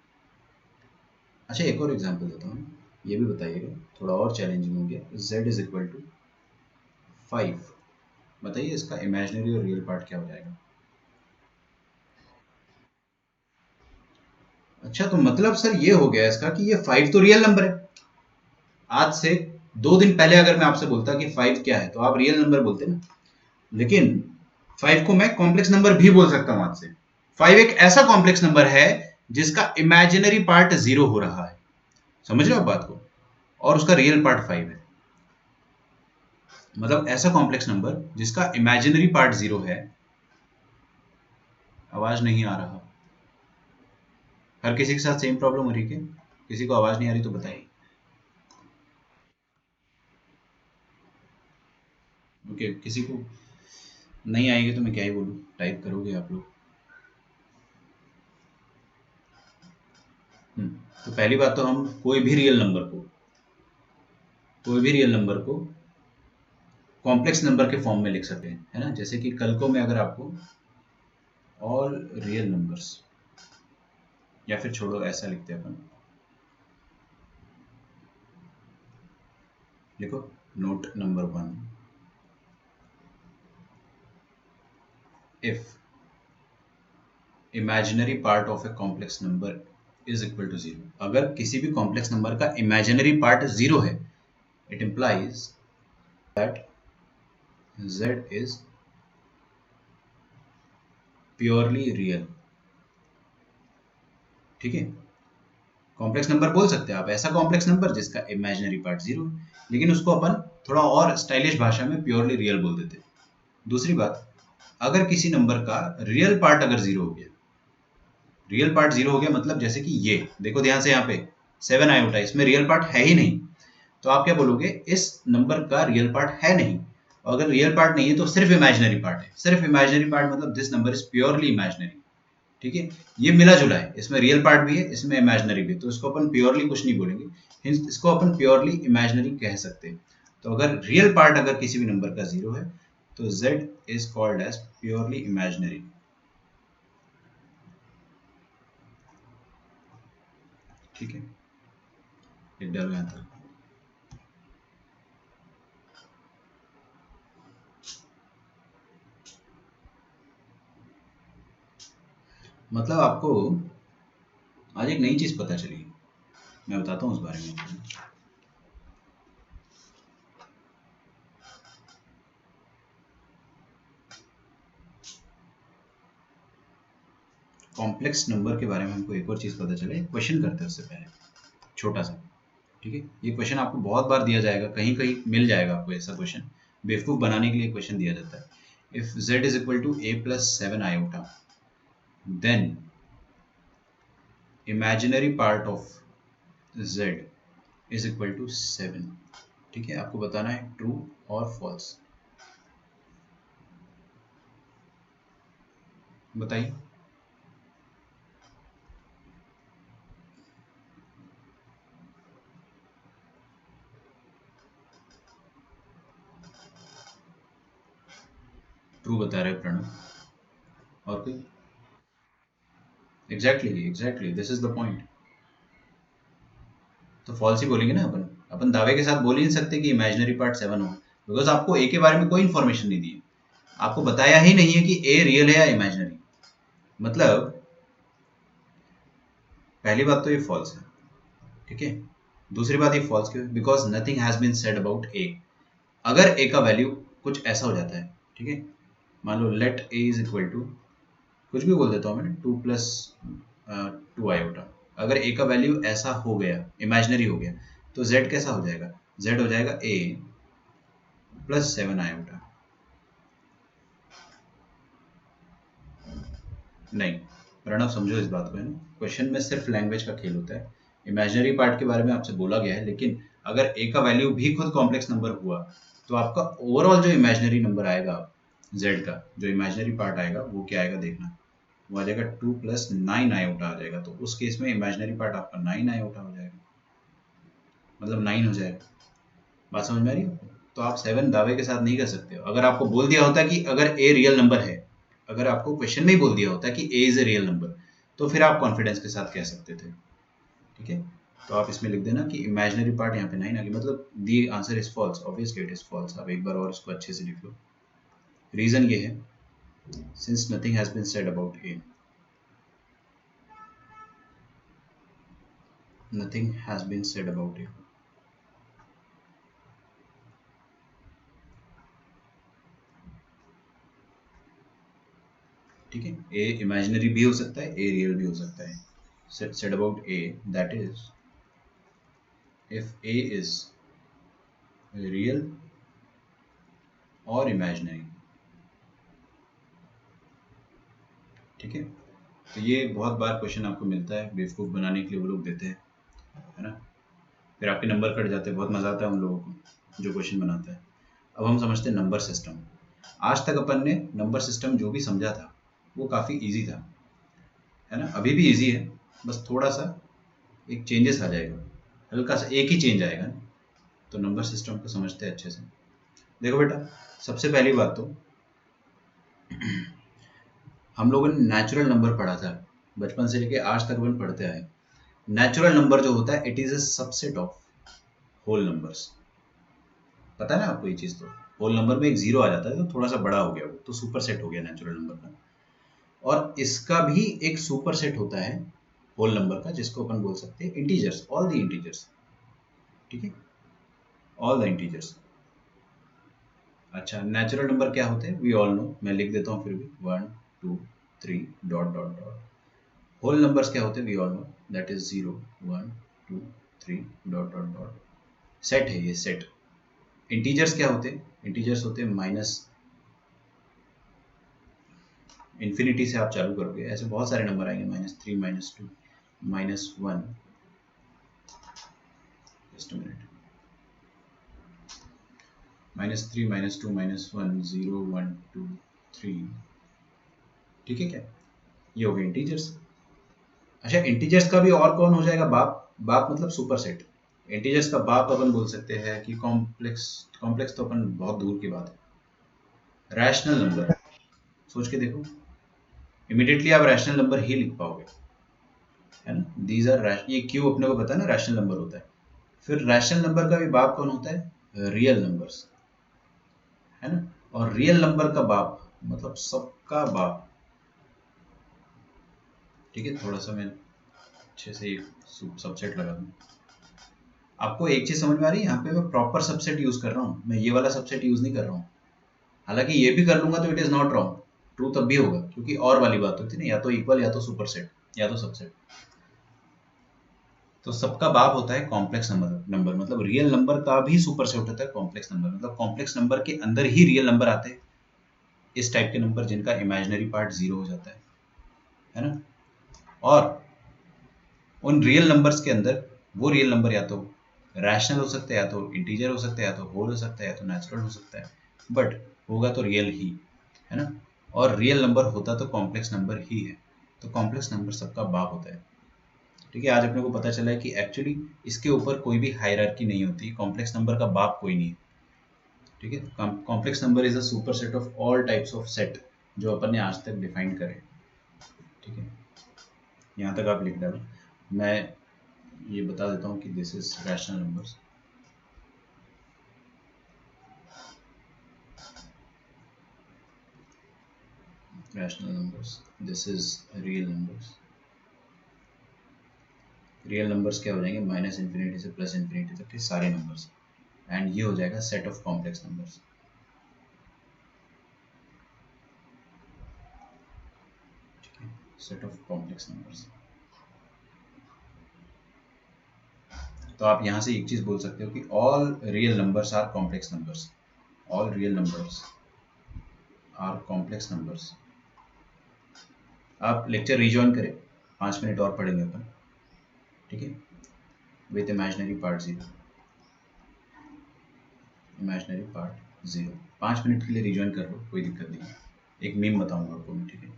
अच्छा एक और एग्जांपल देता हूँ, ये भी बताइएगा, थोड़ा और चैलेंजिंग हो गया। z is equal to 5। बताइए इसका इमेजिनरी और रियल पार्ट क्या हो जाएगा? अच्छा तो मतलब सर ये हो गया इसका कि ये 5 तो रियल नंबर है। आज से 2 दिन पहले अगर मैं आपसे बोलता कि 5 क्या है तो आप रियल नंबर बोलते ना, लेकिन 5 को मैं कॉम्प्लेक्स नंबर भी बोल सकता हूं आज से। 5 एक ऐसा कॉम्प्लेक्स नंबर है जिसका इमेजिनरी पार्ट 0 हो रहा है, समझ रहे हो आप बात को, और उसका रियल पार्ट 5 है। मतलब ऐसा कॉम्प्लेक्स नंबर जिसका इमेजिनरी पार्ट 0 है। आवाज नहीं आ रहा। हर किसी के साथ सेम प्रॉब्लम हो रही है क्या? किसी को आवाज नहीं आ रही तो बताइए। ओके, किसी को नहीं आएगी तो मैं क्या ही बोलूँ, टाइप करोगे आप लोग। तो पहली बात तो हम कोई भी रियल नंबर को कॉम्प्लेक्स नंबर के फॉर्म में लिख सकते हैं, है ना। जैसे कि कल को मैं अगर आपको ऑल रियल नंबर्स, या फिर छोड़ो ऐसा लिखते हैं अपन, लिखो note number 1, if imaginary part of a complex number is equal to 0। अगर किसी भी कॉम्प्लेक्स नंबर का इमेजिनरी पार्ट 0 है, it implies that z is purely real, ठीक है। कॉम्प्लेक्स नंबर बोल सकते हैं आप, ऐसा कॉम्प्लेक्स नंबर जिसका इमेजिनरी पार्ट 0 है, लेकिन उसको अपन थोड़ा और स्टाइलिश भाषा में प्योरली रियल बोल देते हैं। दूसरी बात, अगर किसी नंबर का रियल पार्ट अगर 0 हो गया, रियल पार्ट 0 हो गया मतलब जैसे कि ये देखो ध्यान से, यहाँ पे 7 आयोटा, इसमें रियल पार्ट है ही नहीं, तो आप क्या बोलोगे, इस नंबर का रियल पार्ट है नहीं। और अगर रियल पार्ट नहीं है तो सिर्फ इमेजिनरी पार्ट है। सिर्फ इमेजिनरी पार्ट मतलब this number is purely imaginary, ठीक है। ये मिला जुला है, इसमें रियल पार्ट भी है, इसमें इमेजिनरी भी है, तो इसको अपन प्योरली कुछ नहीं बोलेंगे, हिंस इसको अपन प्योरली इमेजिनरी कह सकते हैं। तो अगर रियल पार्ट अगर किसी भी नंबर का 0 है तो z is called as purely imaginary, ठीक है। एक डर गया था। मतलब आपको आज एक नई चीज पता चली, मैं बताता हूँ उस बारे में। कॉम्प्लेक्स नंबर के बारे में हमको एक और चीज पता चला, एक क्वेश्चन करते हैं उससे पहले, छोटा सा, ठीक है। ये क्वेश्चन आपको बहुत बार दिया जाएगा, कहीं कहीं मिल जाएगा आपको ऐसा क्वेश्चन, बेवकूफ बनाने के लिए क्वेश्चन दिया जाता है। If z is equal to a plus 7 iota, then imaginary part of z is equal to 7, ठीक है। आपको बताना है ट्रू और फॉल्स, बताइए। ट्रू बता रहे हैं प्रणव, और कोई? Exactly this is the point. तो फॉल्स ही बोलेंगे ना अपन दावे के साथ बोल ही नहीं सकते कि इमेजिनरी पार्ट 7 हो, बिकॉज आपको ए के बारे में कोई इन्फॉर्मेशन नहीं दी है, आपको बताया ही नहीं है कि ए रियल है या इमेजिनरी। मतलब पहली बात तो ये फॉल्स है, ठीक है। दूसरी बात ये फॉल्स क्यों है? Because nothing has been said about A. अगर ए का वैल्यू कुछ ऐसा हो जाता है, ठीक है, मान लो let A is equal to, कुछ भी बोल देता हूँ मैं, 2 + 2 आयोटा। अगर ए का वैल्यू ऐसा हो गया, इमेजिनरी हो गया, तो जेड कैसा हो जाएगा? जेड हो जाएगा ए +7 आयोटा। नहीं, प्रणव समझो इस बात को, है ना, क्वेश्चन में सिर्फ लैंग्वेज का खेल होता है। इमेजिनरी पार्ट के बारे में आपसे बोला गया है, लेकिन अगर ए का वैल्यू भी खुद कॉम्प्लेक्स नंबर हुआ, तो आपका ओवरऑल जो इमेजिनरी नंबर आएगा जेड का, जो इमेजिनरी पार्ट आएगा वो क्या आएगा देखना, वो आ जाएगा 2 + 9 आयोटा आ जाएगा। तो उस केस में इमेजिनरी पार्ट आपका 9 आयोटा हो जाएगा, मतलब 9 हो जाएगा। बात समझ में आ रही है आपको? तो आप 7 दावे के साथ नहीं कर सकते हो। अगर आपको बोल दिया होता कि अगर ए रियल नंबर है, अगर आपको क्वेश्चन में ही बोल दिया होता कि ए इज ए रियल नंबर, तो फिर आप कॉन्फिडेंस के साथ कह सकते थे, ठीक है। तो आप इसमें लिख देना कि इमेजिनरी पार्ट यहाँ पे 9 आ गया, मतलब the answer is false, obviously it is false. आप एक बार और इसको अच्छे से लिख लो। रीजन ये है, since nothing has been said about A, nothing has been said about A. ठीक है, ए इमेजिनरी भी हो सकता है, ए रियल भी हो सकता है। Said about A, that is if a is real और imaginary, ठीक है। तो ये बहुत बार क्वेश्चन आपको मिलता है, बेवकूफ़ बनाने के लिए वो लोग देते हैं, है ना, फिर आपके नंबर कट जाते हैं, बहुत मज़ा आता है उन लोगों को जो क्वेश्चन बनाता है। अब हम समझते हैं नंबर सिस्टम। आज तक अपन ने नंबर सिस्टम जो भी समझा था वो काफ़ी इजी था, है ना, अभी भी इजी है, बस थोड़ा सा एक चेंजेस आ जाएगा, हल्का सा एक ही चेंज आएगा ना। तो नंबर सिस्टम को समझते हैं अच्छे से। देखो बेटा, सबसे पहली बात तो हम लोगों ने नेचुरल नंबर पढ़ा था, बचपन से लेके आज तक अपन पढ़ते आए। नेचुरल नंबर जो होता है, it is a subset of whole numbers. पता है ना आपको ये चीज? तो होल नंबर में एक जीरो आ जाता है तो थोड़ा सा बड़ा हो गया, वो तो सुपर सेट हो गया नेचुरल नंबर का। और इसका भी एक सुपर सेट होता है होल नंबर का, जिसको अपन बोल सकते हैं इंटीजर्स, ऑल द इंटीजर्स, ठीक है, ऑल द इंटीजर्स। अच्छा, नेचुरल नंबर क्या होते हैं वी ऑल नो, मैं लिख देता हूँ फिर भी, 1 2 3 dot dot dot. Whole numbers क्या होते हैं we all know, that is 0 1 2 3 dot dot dot. Set है ये, सेट। इंटीजर्स क्या होते हैं? इंटीजर्स होते हैं माइनस इन्फिनिटी से आप चालू करोगे, ऐसे बहुत सारे नंबर आएंगे, -3 -2 -1, जस्ट अ मिनट, -3 -2 -1 0 1 2 3, ठीक है क्या? ये हो गए इंटीजर्स। अच्छा, इंटीजर्स का भी और कौन हो जाएगा बाप? बाप मतलब सुपर सेट। इंटीजर्स का बाप अपन बोल सकते हैं कि कॉम्प्लेक्स, कॉम्प्लेक्स तो अपन बहुत दूर की बात है, रैशनल नंबर। सोच के देखो, इमीडिएटली आप रैशनल नंबर ही लिख पाओगे, है ना। दीज आर ये क्यों अपने को पता है ना, रैशनल नंबर होता है। फिर रैशनल नंबर का भी बाप कौन होता है? रियल नंबर्स, है ना। और रियल नंबर का बाप मतलब सबका बाप, ठीक है। थोड़ा सा मैं अच्छे से एक सबसेट लगा दूं, आपको एक चीज समझ में आ रही है? यहाँ पे मैं प्रॉपर सबसेट यूज कर रहा हूँ, मैं ये वाला सबसेट यूज नहीं कर रहा हूँ। हालांकि ये भी कर लूंगा तो it is not wrong, true तब भी होगा, क्योंकि और वाली बात होती है ना, या तो इक्वल या तो सुपर सेट या तो सबसेट। तो सबका बाप होता है कॉम्प्लेक्स नंबर, मतलब रियल नंबर का भी सुपर सेट होता है कॉम्प्लेक्स नंबर, मतलब कॉम्प्लेक्स नंबर के अंदर ही रियल नंबर आते हैं, इस टाइप के नंबर जिनका इमेजिनरी पार्ट 0 हो जाता है ना। और उन रियल नंबर्स के अंदर वो रियल नंबर या तो रैशनल हो सकता है, या तो इंटीजर हो सकता है, या तो होल हो सकता है, या तो नेचुरल हो सकता है, बट होगा तो रियल ही, है ना। और रियल नंबर होता तो कॉम्प्लेक्स नंबर ही है, तो कॉम्प्लेक्स नंबर सबका बाप होता है, ठीक है। आज अपने को पता चला है कि एक्चुअली इसके ऊपर कोई भी हायरार्की नहीं होती, कॉम्प्लेक्स नंबर का बाप कोई नहीं, ठीक है। Complex number is a super set of all types of set जो अपन ने आज तक डिफाइन करे, ठीक है। यहाँ तक आप लिख डालो। मैं ये बता देता हूँ कि this is rational numbers, rational numbers, this is real numbers. Real numbers क्या हो जाएंगे, माइनस इन्फिनिटी से प्लस इन्फिनिटी तक के सारे नंबर्स, एंड ये हो जाएगा सेट ऑफ कॉम्प्लेक्स नंबर्स। ठीक है, सेट ऑफ कॉम्प्लेक्स नंबर्स। तो आप यहाँ से एक चीज बोल सकते हो कि all real numbers are complex numbers, all real numbers are complex numbers. आप लेक्चर रिजॉइन करें, 5 मिनट और पढ़ेंगे अपन, ठीक है, with imaginary part 0, imaginary part 0। 5 minute के लिए रिजॉइन कर लो, कोई दिक्कत नहीं है। एक मीम बताऊंगा आपको मैं, ठीक है।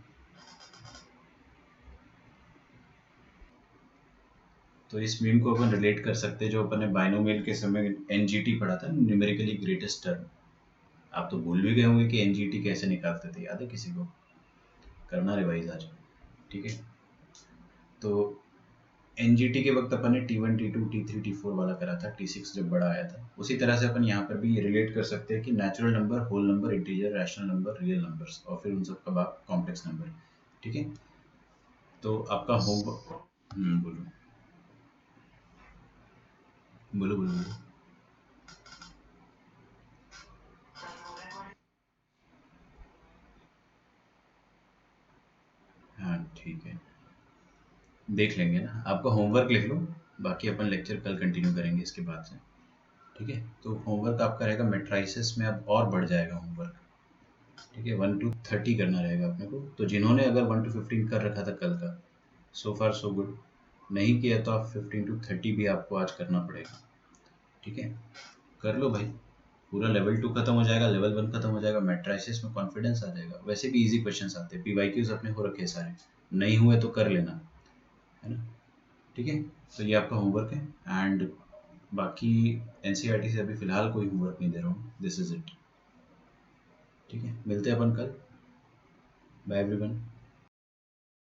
तो इस मीम को अपन रिलेट कर सकते हैं जो अपन ने बाइनोमियल के समय एनजीटी पढ़ा था, न्यूमेरिकली ग्रेटेस्ट टर्म। आप तो भूल भी गए होंगे कि एनजीटी कैसे निकालते थे, याद है किसी को? करना रिवाइज आज, ठीक है। तो एनजीटी के वक्त अपन ने T1 T2 T3 T4 वाला करा था, T6 जब बड़ा आया था। उसी तरह से अपन यहाँ पर भी रिलेट कर सकते हैं कि natural number, whole number, integer, rational number, real numbers, और फिर उन सब का बाप कॉम्प्लेक्स नंबर, ठीक है। तो आपका होमवर्क, बोलो बोलो बोलो बोलो। हाँ ठीक है, देख लेंगे ना, आपका होमवर्क लिख लो, बाकी अपन लेक्चर कल कंटिन्यू करेंगे इसके बाद से, ठीक है। तो होमवर्क आपका रहेगा मैट्राइसिस में, अब और बढ़ जाएगा होमवर्क, ठीक है। 1 to 30 करना रहेगा अपने को। तो जिन्होंने अगर 1 to 15 कर रखा था कल का, सो फार सो गुड। नहीं किया तो आप 15 to 30 भी आपको आज करना पड़ेगा, ठीक है। कर लो भाई, पूरा लेवल 2 खत्म हो जाएगा, लेवल 1 खत्म हो जाएगा, मैट्राइसिस में कॉन्फिडेंस आ जाएगा। वैसे भी इजी क्वेश्चंस आते हैं, पीवाईक्यूज अपने हो रखे हैं सारे, नहीं हुए तो कर लेना, है ना, ठीक है। तो ये आपका होमवर्क है, एंड बाकी एनसीईआरटी से अभी फिलहाल कोई होमवर्क नहीं दे रहा हूँ, दिस इज इट, ठीक है। मिलते हैं अपन कल, बाय एवरीवन।